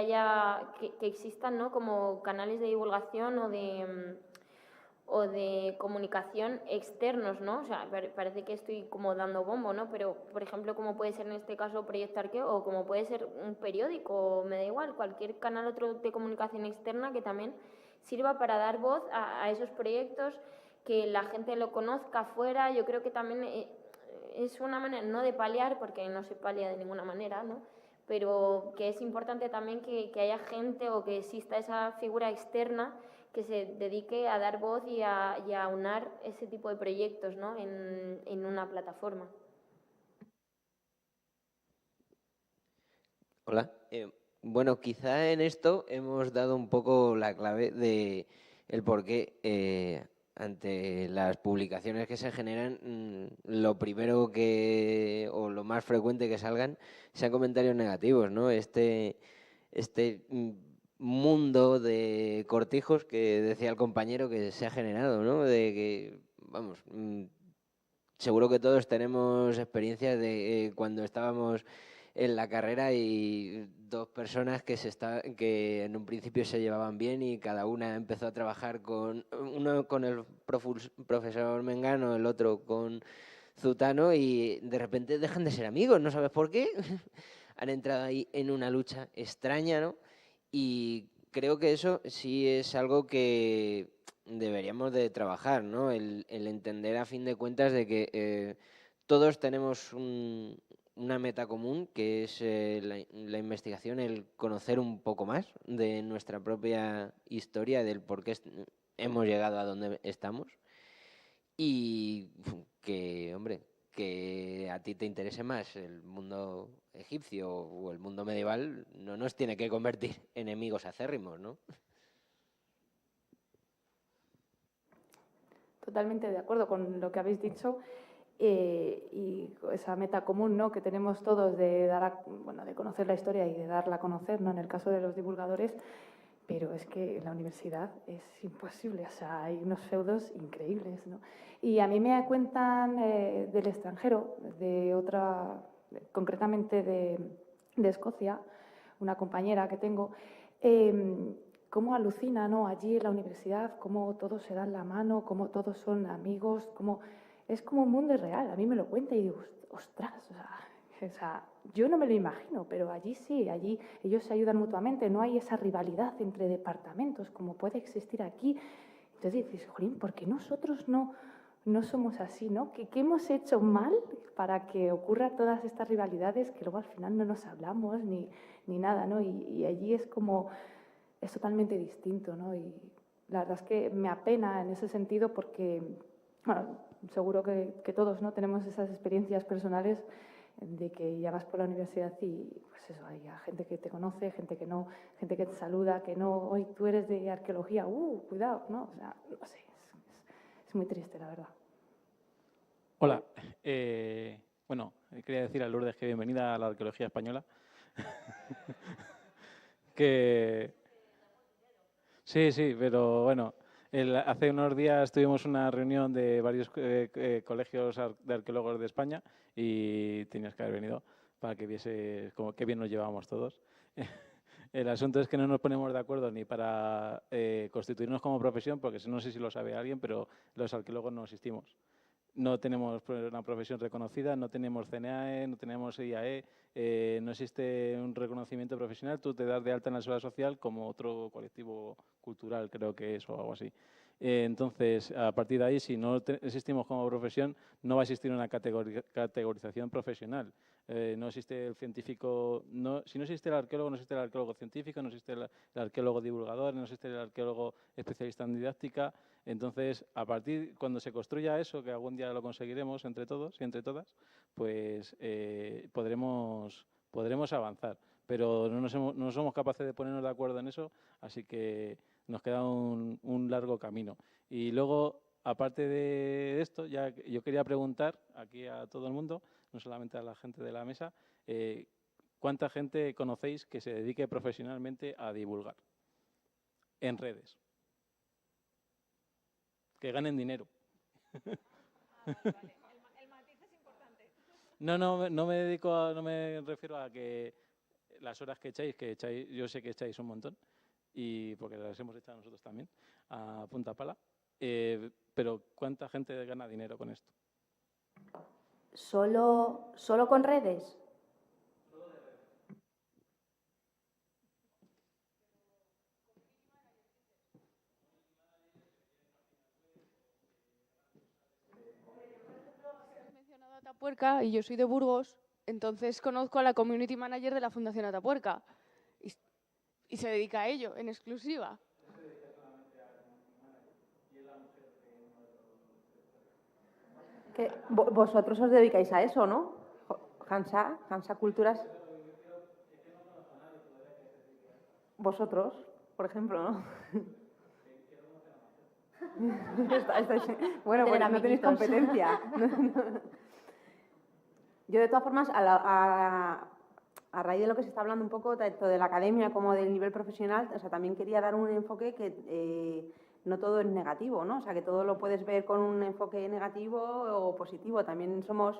que existan, ¿no? Como canales de divulgación o de comunicación externos, ¿no? O sea, parece que estoy como dando bombo, ¿no? Pero, por ejemplo, como puede ser en este caso Proyecto Arqueo o como puede ser un periódico, me da igual, cualquier canal otro de comunicación externa que también sirva para dar voz a esos proyectos, que la gente lo conozca afuera. Yo creo que también es una manera, no de paliar, porque no se palia de ninguna manera, ¿no? Pero que es importante también que haya gente o que exista esa figura externa que se dedique a dar voz y a aunar ese tipo de proyectos, ¿no? en una plataforma. Hola. Bueno, quizá en esto hemos dado un poco la clave de el por qué ante las publicaciones que se generan, lo primero o lo más frecuente que salgan sean comentarios negativos, ¿no? Este mundo de cortijos que decía el compañero que se ha generado, ¿no? De que, vamos, seguro que todos tenemos experiencias de cuando estábamos en la carrera y dos personas que en un principio se llevaban bien y cada una empezó a trabajar uno con el profesor Mengano, el otro con Zutano, y de repente dejan de ser amigos, no sabes por qué. Han entrado ahí en una lucha extraña, ¿no? Y creo que eso sí es algo que deberíamos de trabajar, ¿no? El entender a fin de cuentas de que todos tenemos una meta común, que es la investigación, el conocer un poco más de nuestra propia historia, del por qué hemos llegado a donde estamos. Y que, hombre, que a ti te interese más el mundo egipcio o el mundo medieval no nos tiene que convertir en enemigos acérrimos, ¿no? Totalmente de acuerdo con lo que habéis dicho. Y esa meta común, ¿no?, que tenemos todos de de conocer la historia y de darla a conocer, ¿no?, en el caso de los divulgadores, pero es que en la universidad es imposible, o sea, hay unos feudos increíbles, ¿no? Y a mí me cuentan del extranjero, concretamente de Escocia, una compañera que tengo, cómo alucina, ¿no?, allí en la universidad, cómo todos se dan la mano, cómo todos son amigos, es como un mundo real. A mí me lo cuenta y digo, ostras, o sea, yo no me lo imagino, pero allí sí, allí ellos se ayudan mutuamente, no hay esa rivalidad entre departamentos como puede existir aquí. Entonces dices, jolín, ¿por qué nosotros no somos así, ¿no? ¿Qué hemos hecho mal para que ocurra todas estas rivalidades que luego al final no nos hablamos ni nada, ¿no? Y allí es totalmente distinto, ¿no? Y la verdad es que me apena en ese sentido porque, bueno, seguro que todos, ¿no?, tenemos esas experiencias personales de que ya vas por la universidad y pues eso, hay gente que te conoce, gente que no, gente que te saluda, que no, hoy tú eres de arqueología, cuidado, ¿no? O sea, no sé, es muy triste, la verdad. Hola, bueno, quería decir a Lourdes que bienvenida a la arqueología española. Sí, pero bueno, hace unos días tuvimos una reunión de varios colegios de arqueólogos de España y tenías que haber venido para que vieses qué bien nos llevábamos todos. El asunto es que no nos ponemos de acuerdo ni para constituirnos como profesión, porque no sé si lo sabe alguien, pero los arqueólogos no existimos. No tenemos una profesión reconocida, no tenemos CNAE, no tenemos IAE, no existe un reconocimiento profesional. Tú te das de alta en la seguridad social como otro colectivo cultural, creo que es, o algo así. Entonces, a partir de ahí, si no existimos como profesión, no va a existir una categorización profesional. No existe el científico, si no existe el arqueólogo, no existe el arqueólogo científico, no existe el arqueólogo divulgador, no existe el arqueólogo especialista en didáctica. Entonces, a partir, cuando se construya eso, que algún día lo conseguiremos entre todos y entre todas, pues podremos avanzar. Pero no somos capaces de ponernos de acuerdo en eso, así que nos queda un largo camino. Y luego, aparte de esto, ya yo quería preguntar aquí a todo el mundo, no solamente a la gente de la mesa, ¿cuánta gente conocéis que se dedique profesionalmente a divulgar en redes? Que ganen dinero. El matiz es importante. No me refiero a que las horas que echáis, yo sé que echáis un montón, y porque las hemos echado nosotros también, a punta pala, pero ¿cuánta gente gana dinero con esto? ¿Solo con redes? Has mencionado a Atapuerca y yo soy de Burgos, entonces conozco a la community manager de la Fundación Atapuerca y se dedica a ello en exclusiva. Que vosotros os dedicáis a eso, ¿no? Hansa Culturas. Vosotros, por ejemplo, ¿no? Bueno, pues no tenéis competencia. Yo, de todas formas, a raíz de lo que se está hablando un poco, tanto de la academia como del nivel profesional, o sea, también quería dar un enfoque que no todo es negativo, ¿no? O sea, que todo lo puedes ver con un enfoque negativo o positivo. También somos...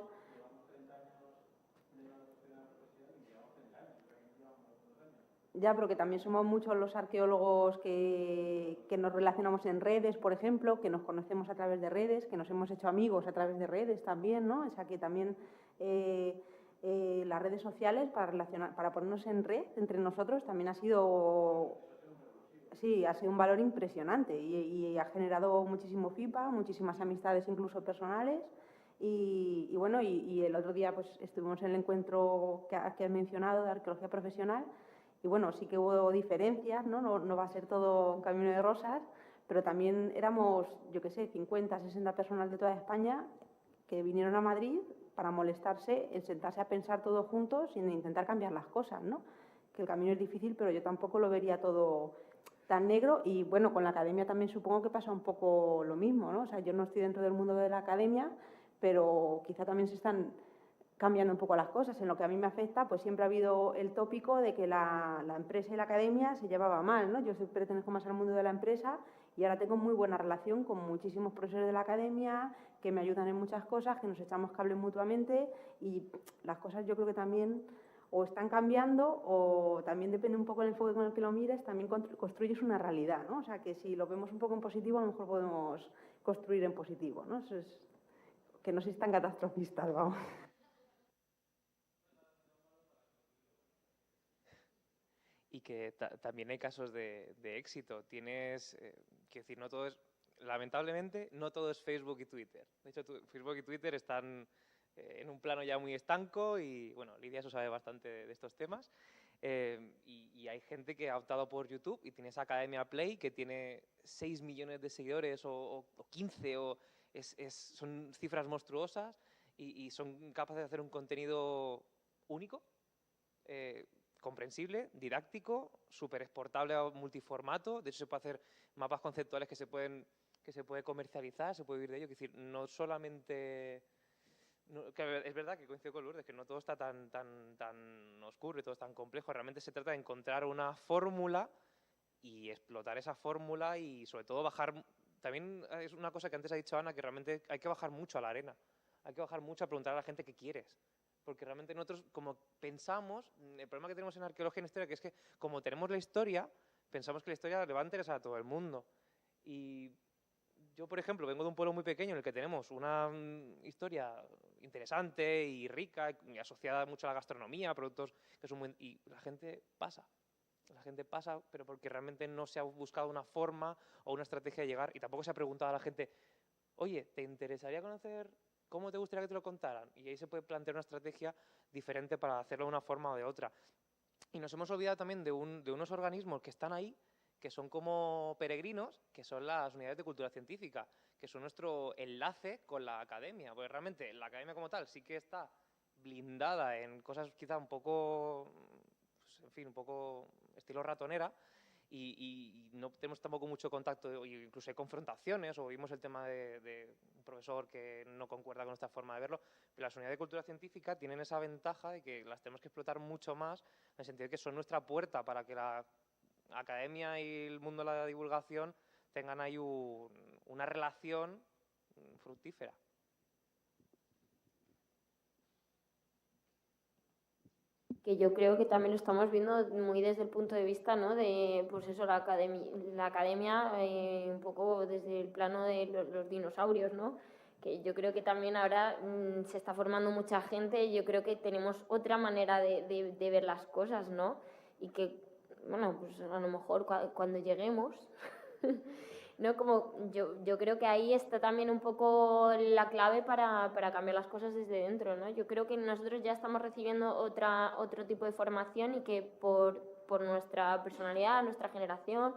Ya, pero que también somos muchos los arqueólogos que nos relacionamos en redes, por ejemplo, que nos conocemos a través de redes, que nos hemos hecho amigos a través de redes también, ¿no? O sea, que también las redes sociales para ponernos en red entre nosotros también ha sido un valor impresionante y ha generado muchísimo feedback, muchísimas amistades incluso personales. Y bueno, y el otro día pues estuvimos en el encuentro que has mencionado de arqueología profesional. Y bueno, sí que hubo diferencias, ¿no? No va a ser todo un camino de rosas, pero también éramos, yo qué sé, 50, 60 personas de toda España que vinieron a Madrid para molestarse en sentarse a pensar todos juntos y en intentar cambiar las cosas, ¿no? Que el camino es difícil, pero yo tampoco lo vería todo tan negro. Y bueno, con la academia también supongo que pasa un poco lo mismo, ¿no? O sea, yo no estoy dentro del mundo de la academia, pero quizá también se están cambiando un poco las cosas. En lo que a mí me afecta, pues siempre ha habido el tópico de que la empresa y la academia se llevaba mal, ¿no? Yo siempre pertenezco más al mundo de la empresa y ahora tengo muy buena relación con muchísimos profesores de la academia que me ayudan en muchas cosas, que nos echamos cable mutuamente, y las cosas yo creo que también o están cambiando o también depende un poco del enfoque con el que lo mires, también construyes una realidad, ¿no? O sea, que si lo vemos un poco en positivo, a lo mejor podemos construir en positivo, ¿no? Eso es, que no seáis tan catastrofistas, vamos. Y que también hay casos de éxito. Tienes, quiero decir, no todo es, lamentablemente, no todo es Facebook y Twitter. De hecho, Facebook y Twitter están en un plano ya muy estanco y, bueno, Lidia eso sabe bastante de estos temas. Y hay gente que ha optado por YouTube y tienes Academia Play que tiene 6 millones de seguidores o 15, son cifras monstruosas y son capaces de hacer un contenido único, comprensible, didáctico, súper exportable a multiformato. De hecho, se puede hacer mapas conceptuales que se puede comercializar, se puede vivir de ello. Es decir, no solamente... que es verdad que coincido con Lourdes, que no todo está tan oscuro y todo es tan complejo. Realmente se trata de encontrar una fórmula y explotar esa fórmula y, sobre todo, bajar... También es una cosa que antes ha dicho Ana, que realmente hay que bajar mucho a la arena. Hay que bajar mucho a preguntar a la gente qué quieres. Porque realmente nosotros, como pensamos, el problema que tenemos en arqueología y en historia, que es que como tenemos la historia, pensamos que la historia le va a interesar a todo el mundo. Y yo, por ejemplo, vengo de un pueblo muy pequeño en el que tenemos una historia interesante y rica y asociada mucho a la gastronomía, productos que son muy... Y la gente pasa, pero porque realmente no se ha buscado una forma o una estrategia de llegar, y tampoco se ha preguntado a la gente, oye, ¿te interesaría conocer ¿cómo te gustaría que te lo contaran? Y ahí se puede plantear una estrategia diferente para hacerlo de una forma o de otra. Y nos hemos olvidado también de unos organismos que están ahí, que son como peregrinos, que son las unidades de cultura científica, que son nuestro enlace con la academia, porque realmente la academia como tal sí que está blindada en cosas quizá un poco, pues, en fin, un poco estilo ratonera, y no tenemos tampoco mucho contacto, incluso hay confrontaciones, o vimos el tema de un profesor que no concuerda con esta forma de verlo, pero las unidades de cultura científica tienen esa ventaja de que las tenemos que explotar mucho más, en el sentido de que son nuestra puerta para que la academia y el mundo de la divulgación tengan ahí una relación fructífera. Que yo creo que también lo estamos viendo muy desde el punto de vista, ¿no? De, pues eso, la academia un poco desde el plano de los dinosaurios, ¿no? Que yo creo que también ahora se está formando mucha gente y yo creo que tenemos otra manera de ver las cosas, ¿no? Y que, bueno, pues a lo mejor cuando lleguemos, ¿no? Como yo creo que ahí está también un poco la clave para cambiar las cosas desde dentro, ¿no? Yo creo que nosotros ya estamos recibiendo otro tipo de formación y que por nuestra personalidad, nuestra generación,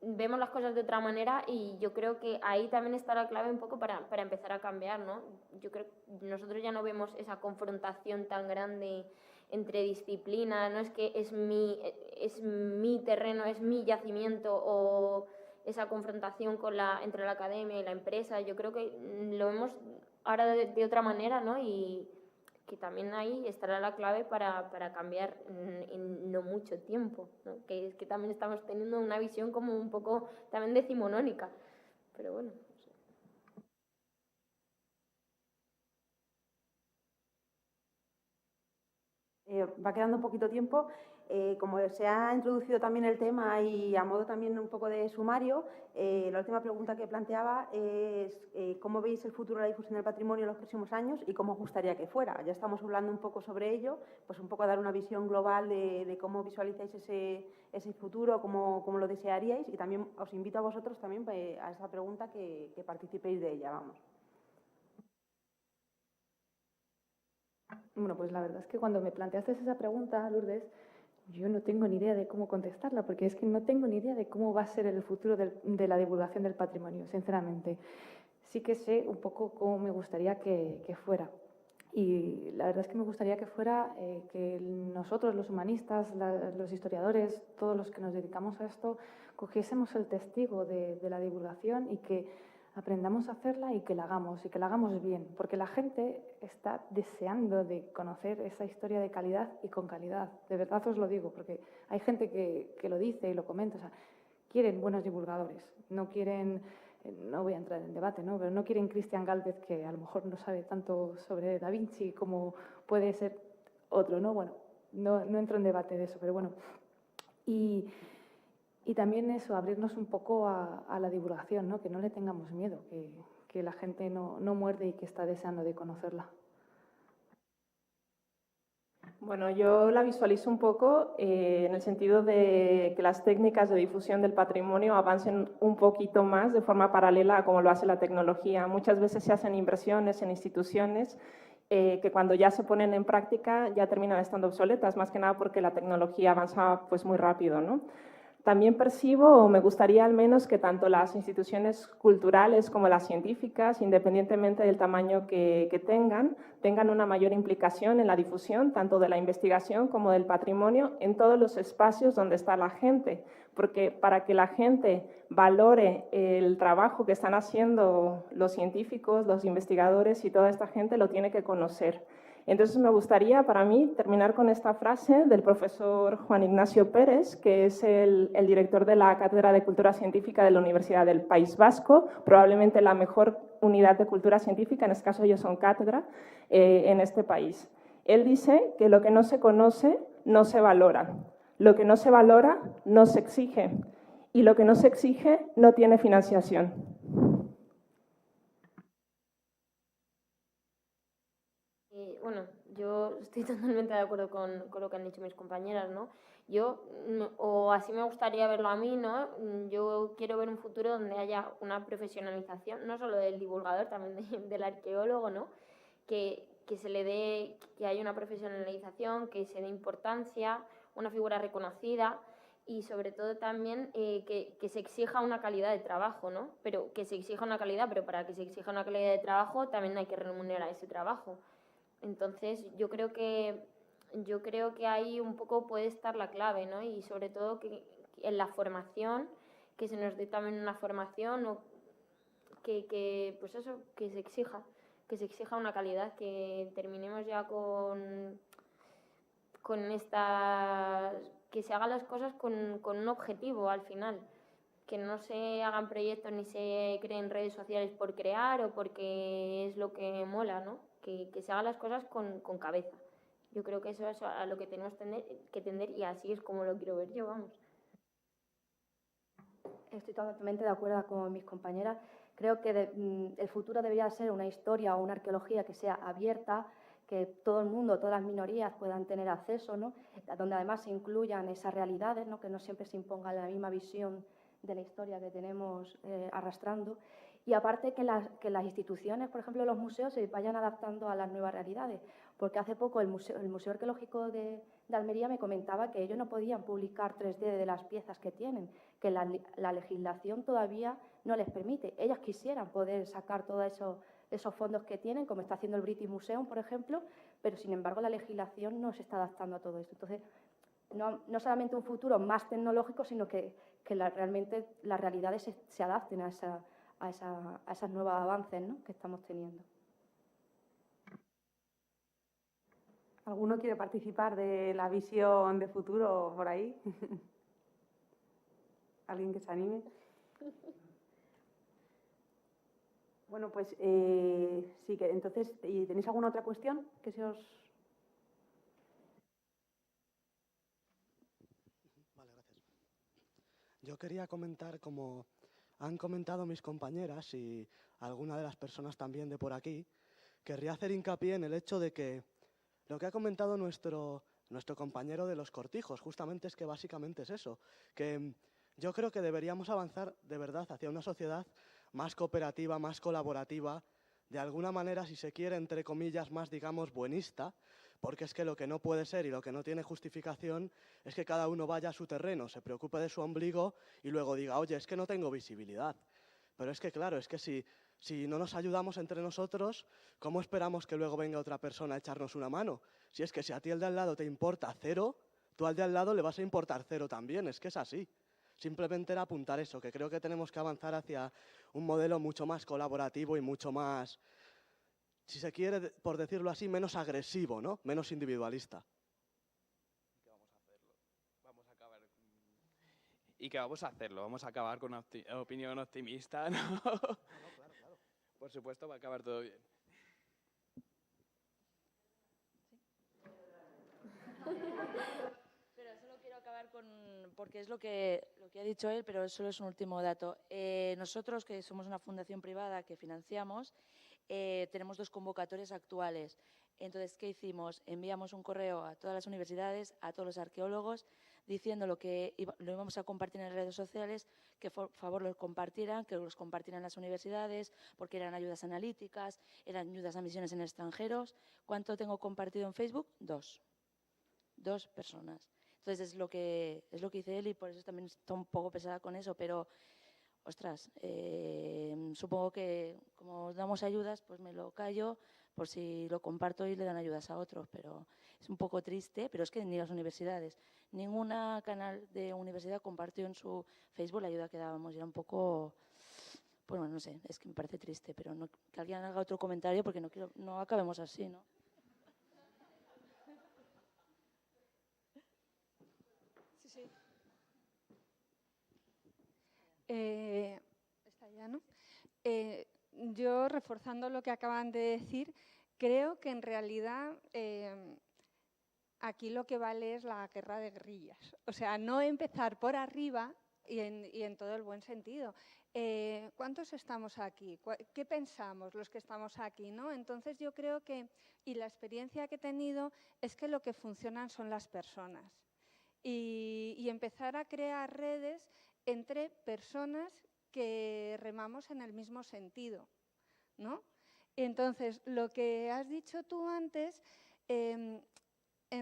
vemos las cosas de otra manera y yo creo que ahí también está la clave un poco para empezar a cambiar, ¿no? Yo creo que nosotros ya no vemos esa confrontación tan grande entre disciplinas, no es que es mi terreno, es mi yacimiento o esa confrontación entre la academia y la empresa. Yo creo que lo vemos ahora de otra manera, ¿no? Y que también ahí estará la clave para cambiar en no mucho tiempo, ¿no? Que es que también estamos teniendo una visión como un poco también decimonónica, pero bueno. Va quedando poquito tiempo. Como se ha introducido también el tema y a modo también un poco de sumario, la última pregunta que planteaba es ¿cómo veis el futuro de la difusión del patrimonio en los próximos años y cómo os gustaría que fuera? Ya estamos hablando un poco sobre ello, pues un poco dar una visión global de cómo visualizáis ese futuro, cómo lo desearíais, y también os invito a vosotros también a esa pregunta que participéis de ella, vamos. Bueno, pues la verdad es que cuando me planteaste esa pregunta, Lourdes, yo no tengo ni idea de cómo contestarla, porque es que no tengo ni idea de cómo va a ser el futuro de la divulgación del patrimonio, sinceramente. Sí que sé un poco cómo me gustaría que fuera. Y la verdad es que me gustaría que fuera que nosotros, los humanistas, los historiadores, todos los que nos dedicamos a esto, cogiésemos el testigo de la divulgación y que aprendamos a hacerla y que la hagamos bien, porque la gente está deseando de conocer esa historia de calidad y con calidad. De verdad os lo digo, porque hay gente que lo dice y lo comenta. O sea, quieren buenos divulgadores, no quieren, no voy a entrar en debate, ¿no? Pero no quieren Cristian Gálvez, que a lo mejor no sabe tanto sobre Da Vinci como puede ser otro, ¿no? Bueno, no entro en debate de eso, pero bueno. Y también eso, abrirnos un poco a la divulgación, ¿no? Que no le tengamos miedo, que la gente no muerde y que está deseando de conocerla. Bueno, yo la visualizo un poco en el sentido de que las técnicas de difusión del patrimonio avancen un poquito más de forma paralela a como lo hace la tecnología. Muchas veces se hacen inversiones en instituciones que cuando ya se ponen en práctica ya terminan estando obsoletas, más que nada porque la tecnología avanza pues muy rápido, ¿no? También percibo, o me gustaría al menos, que tanto las instituciones culturales como las científicas, independientemente del tamaño que tengan una mayor implicación en la difusión, tanto de la investigación como del patrimonio, en todos los espacios donde está la gente. Porque para que la gente valore el trabajo que están haciendo los científicos, los investigadores y toda esta gente, lo tiene que conocer. Entonces me gustaría para mí terminar con esta frase del profesor Juan Ignacio Pérez, que es el director de la Cátedra de Cultura Científica de la Universidad del País Vasco, probablemente la mejor unidad de cultura científica, en este caso ellos son cátedra, en este país. Él dice que lo que no se conoce no se valora, lo que no se valora no se exige y lo que no se exige no tiene financiación. Bueno, yo estoy totalmente de acuerdo con lo que han dicho mis compañeras, ¿no? O así me gustaría verlo a mí, ¿no? Yo quiero ver un futuro donde haya una profesionalización, no solo del divulgador, también del arqueólogo, ¿no? Que se le dé, que haya una profesionalización, que se dé importancia, una figura reconocida y sobre todo también que se exija una calidad de trabajo, ¿no? Pero que se exija una calidad, pero para que se exija una calidad de trabajo también hay que remunerar ese trabajo. Entonces yo creo que ahí un poco puede estar la clave, ¿no? Y sobre todo que en la formación, que se nos dé también una formación o pues eso, que se exija una calidad, que terminemos ya con que se hagan las cosas con un objetivo al final, que no se hagan proyectos ni se creen redes sociales por crear o porque es lo que mola, ¿no? Que se hagan las cosas con cabeza. Yo creo que eso es a lo que tenemos que tender y así es como lo quiero ver yo, vamos. Estoy totalmente de acuerdo con mis compañeras. Creo que el futuro debería ser una historia o una arqueología que sea abierta, que todo el mundo, todas las minorías puedan tener acceso, ¿no? Donde además se incluyan esas realidades, ¿no? Que no siempre se imponga la misma visión de la historia que tenemos arrastrando. Y aparte que las instituciones, por ejemplo los museos, se vayan adaptando a las nuevas realidades. Porque hace poco el Museo Arqueológico de Almería me comentaba que ellos no podían publicar 3D de las piezas que tienen, que la legislación todavía no les permite. Ellas quisieran poder sacar todos esos fondos que tienen, como está haciendo el British Museum, por ejemplo, pero sin embargo la legislación no se está adaptando a todo esto. Entonces, no solamente un futuro más tecnológico, sino que realmente las realidades se adapten a esos nuevos avances, ¿no? Que estamos teniendo. ¿Alguno quiere participar de la visión de futuro por ahí? ¿Alguien que se anime? Bueno, pues sí, que entonces, ¿y tenéis alguna otra cuestión que se os...? Vale, gracias. Yo quería comentar, como han comentado mis compañeras y alguna de las personas también de por aquí, querría hacer hincapié en el hecho de que lo que ha comentado nuestro compañero de los cortijos, justamente es que básicamente es eso, que yo creo que deberíamos avanzar de verdad hacia una sociedad más cooperativa, más colaborativa, de alguna manera, si se quiere, entre comillas, más, digamos, buenista, porque es que lo que no puede ser y lo que no tiene justificación es que cada uno vaya a su terreno, se preocupe de su ombligo y luego diga, oye, es que no tengo visibilidad. Pero es que, claro, es que si no nos ayudamos entre nosotros, ¿cómo esperamos que luego venga otra persona a echarnos una mano? Si es que si a ti el de al lado te importa cero, tú al de al lado le vas a importar cero también, es que es así. Simplemente era apuntar eso, que creo que tenemos que avanzar hacia un modelo mucho más colaborativo y mucho más, si se quiere, por decirlo así, menos agresivo, ¿no? Menos individualista. ¿Y qué vamos a hacerlo? Vamos a acabar con una opinión optimista, ¿no? Claro. Por supuesto, va a acabar todo bien. Pero solo quiero acabar porque es lo que ha dicho él, pero solo es un último dato. Nosotros, que somos una fundación privada que financiamos, tenemos 2 convocatorias actuales. Entonces, ¿qué hicimos? Enviamos un correo a todas las universidades, a todos los arqueólogos, diciendo lo íbamos a compartir en redes sociales, que por favor lo compartieran, que los compartieran las universidades, porque eran ayudas analíticas, eran ayudas a misiones en extranjeros. ¿Cuánto tengo compartido en Facebook? 2 personas. Entonces es lo que dice él y por eso también está un poco pesada con eso, pero ostras, supongo que como damos ayudas, pues me lo callo por si lo comparto y le dan ayudas a otros, pero es un poco triste, pero es que ni las universidades, ninguna canal de universidad compartió en su Facebook la ayuda que dábamos y era un poco, bueno, no sé, es que me parece triste, pero no, que alguien haga otro comentario porque no acabemos así, ¿no? Sí. Está ya, ¿no? Yo, reforzando lo que acaban de decir, creo que en realidad aquí lo que vale es la guerra de guerrillas. O sea, no empezar por arriba y en todo el buen sentido. ¿Cuántos estamos aquí? ¿Qué pensamos los que estamos aquí, ¿no? Entonces yo creo que, y la experiencia que he tenido, es que lo que funcionan son las personas. Y empezar a crear redes entre personas que remamos en el mismo sentido, ¿no? Entonces, lo que has dicho tú antes, en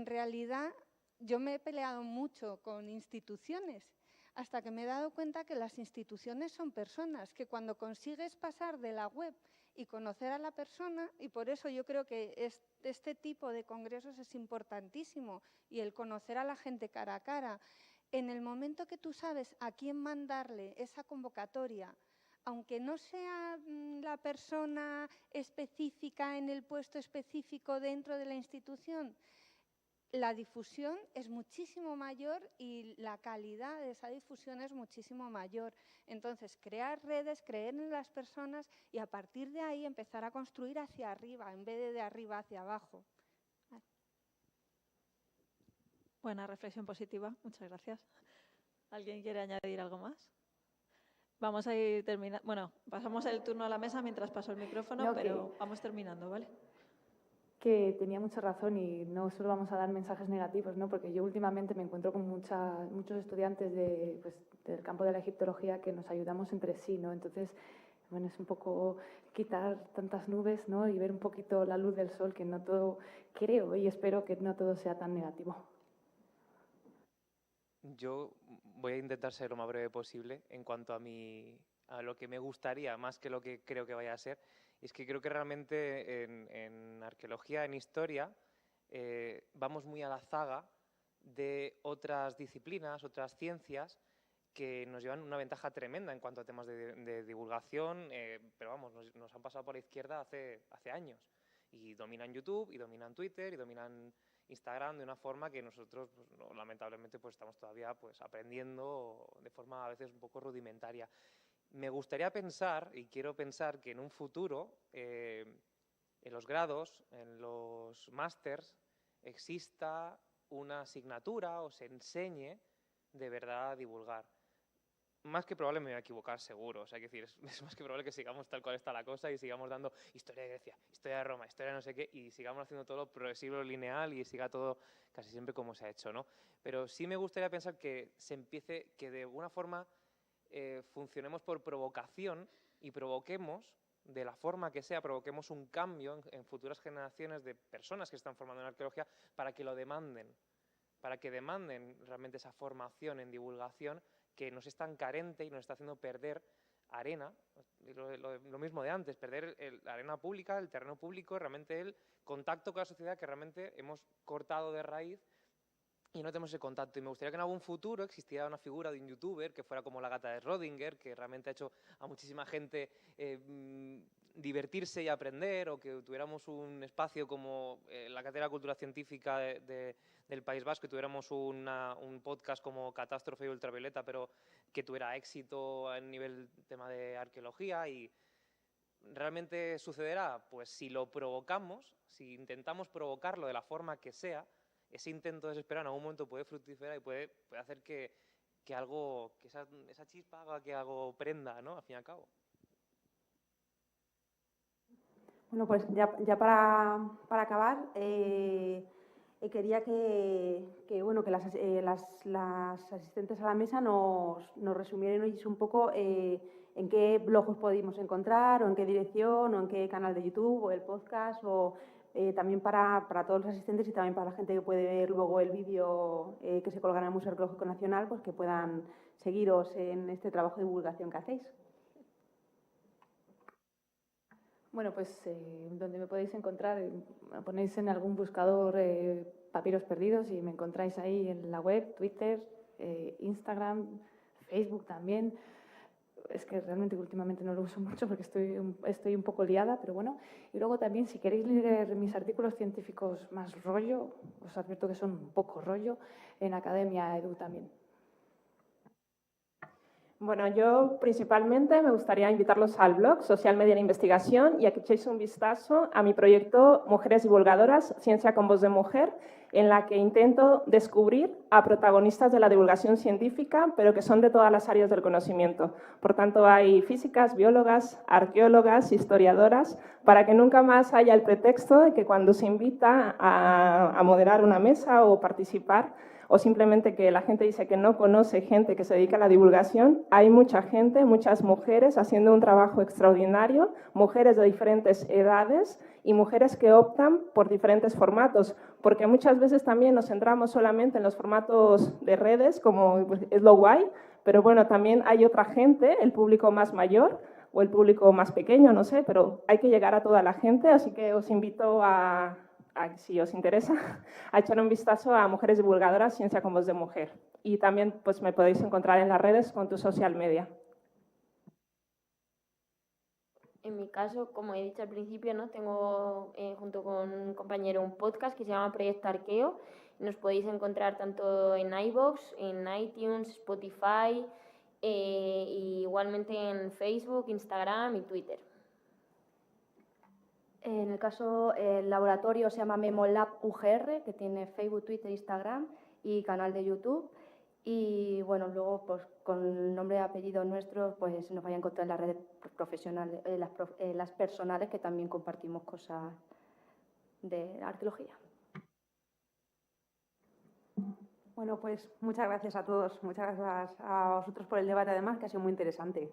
realidad yo me he peleado mucho con instituciones hasta que me he dado cuenta que las instituciones son personas, que cuando consigues pasar de la web y conocer a la persona, y por eso yo creo que este tipo de congresos es importantísimo, y el conocer a la gente cara a cara, en el momento que tú sabes a quién mandarle esa convocatoria, aunque no sea la persona específica en el puesto específico dentro de la institución, la difusión es muchísimo mayor y la calidad de esa difusión es muchísimo mayor. Entonces, crear redes, creer en las personas y a partir de ahí empezar a construir hacia arriba en vez de arriba hacia abajo. Buena reflexión positiva, muchas gracias. ¿Alguien quiere añadir algo más? Vamos a ir terminando. Bueno, pasamos el turno a la mesa mientras paso el micrófono, No, pero vamos terminando, ¿vale? Que tenía mucha razón y no solo vamos a dar mensajes negativos, ¿no? Porque yo últimamente me encuentro con muchos estudiantes del campo de la egiptología que nos ayudamos entre sí, ¿no? Entonces, bueno, es un poco quitar tantas nubes, ¿no? Y ver un poquito la luz del sol, que no todo, creo y espero que no todo sea tan negativo. Yo voy a intentar ser lo más breve posible en cuanto a lo que me gustaría, más que lo que creo que vaya a ser. Es que creo que realmente en arqueología, en historia, vamos muy a la zaga de otras disciplinas, otras ciencias, que nos llevan una ventaja tremenda en cuanto a temas de divulgación, pero vamos, nos han pasado por la izquierda hace años. Y dominan YouTube, y dominan Twitter, y dominan Instagram de una forma que nosotros, pues, no, lamentablemente, pues, estamos todavía pues, aprendiendo de forma a veces un poco rudimentaria. Me gustaría pensar, y quiero pensar, que en un futuro, en los grados, en los másters, exista una asignatura o se enseñe de verdad a divulgar. Más que probable me voy a equivocar, seguro. O sea, es decir, es más que probable que sigamos tal cual está la cosa y sigamos dando historia de Grecia, historia de Roma, historia de no sé qué, y sigamos haciendo todo progresivo, lineal y siga todo casi siempre como se ha hecho, ¿no? Pero sí me gustaría pensar que se empiece, que de alguna forma funcionemos por provocación y provoquemos, de la forma que sea, provoquemos un cambio en futuras generaciones de personas que se están formando en arqueología para que lo demanden, para que demanden realmente esa formación en divulgación que nos es tan carente y nos está haciendo perder arena, lo mismo de antes, perder la arena pública, el terreno público, realmente el contacto con la sociedad que realmente hemos cortado de raíz y no tenemos ese contacto. Y me gustaría que en algún futuro existiera una figura de un youtuber que fuera como la gata de Schrödinger, que realmente ha hecho a muchísima gente divertirse y aprender, o que tuviéramos un espacio como la Cátedra de Cultura Científica del País Vasco y tuviéramos un podcast como Catástrofe y Ultravioleta, pero que tuviera éxito a nivel tema de arqueología. Y ¿realmente sucederá? Pues si lo provocamos, si intentamos provocarlo de la forma que sea, ese intento desesperado en algún momento puede fructificar y puede hacer que esa chispa haga que algo prenda, ¿no? Al fin y al cabo. Bueno, pues ya para acabar, quería que las asistentes a la mesa nos resumieran hoy un poco en qué blog os podemos encontrar, o en qué dirección, o en qué canal de YouTube, o el podcast, o también para todos los asistentes y también para la gente que puede ver luego el vídeo que se colgará en el Museo Arqueológico Nacional, pues que puedan seguiros en este trabajo de divulgación que hacéis. Bueno, pues donde me podéis encontrar, ponéis en algún buscador Papiros Perdidos y me encontráis ahí en la web, Twitter, Instagram, Facebook también. Es que realmente últimamente no lo uso mucho porque estoy un poco liada, pero bueno. Y luego también, si queréis leer mis artículos científicos más rollo, os advierto que son un poco rollo, en Academia Edu también. Bueno, yo principalmente me gustaría invitarlos al blog Social Media en Investigación y a que echéis un vistazo a mi proyecto Mujeres Divulgadoras, Ciencia con Voz de Mujer, en la que intento descubrir a protagonistas de la divulgación científica, pero que son de todas las áreas del conocimiento. Por tanto, hay físicas, biólogas, arqueólogas, historiadoras, para que nunca más haya el pretexto de que cuando se invita a moderar una mesa o participar, o simplemente que la gente dice que no conoce gente que se dedica a la divulgación, hay mucha gente, muchas mujeres haciendo un trabajo extraordinario, mujeres de diferentes edades y mujeres que optan por diferentes formatos, porque muchas veces también nos centramos solamente en los formatos de redes, como es lo guay, pero bueno, también hay otra gente, el público más mayor o el público más pequeño, no sé, pero hay que llegar a toda la gente, así que os invito si os interesa, a echar un vistazo a Mujeres Divulgadoras, Ciencia con Voz de Mujer. Y también pues, me podéis encontrar en las redes con tu social media. En mi caso, como he dicho al principio, ¿no? Tengo junto con un compañero un podcast que se llama Proyecto Arqueo. Nos podéis encontrar tanto en iVoox, en iTunes, Spotify, y igualmente en Facebook, Instagram y Twitter. En el caso, el laboratorio se llama Memolab UGR, que tiene Facebook, Twitter, Instagram y canal de YouTube. Y bueno, luego pues, con el nombre y apellido nuestro pues, nos vaya a encontrar en las redes profesionales, las personales, que también compartimos cosas de arqueología. Bueno, pues muchas gracias a todos. Muchas gracias a vosotros por el debate, además, que ha sido muy interesante.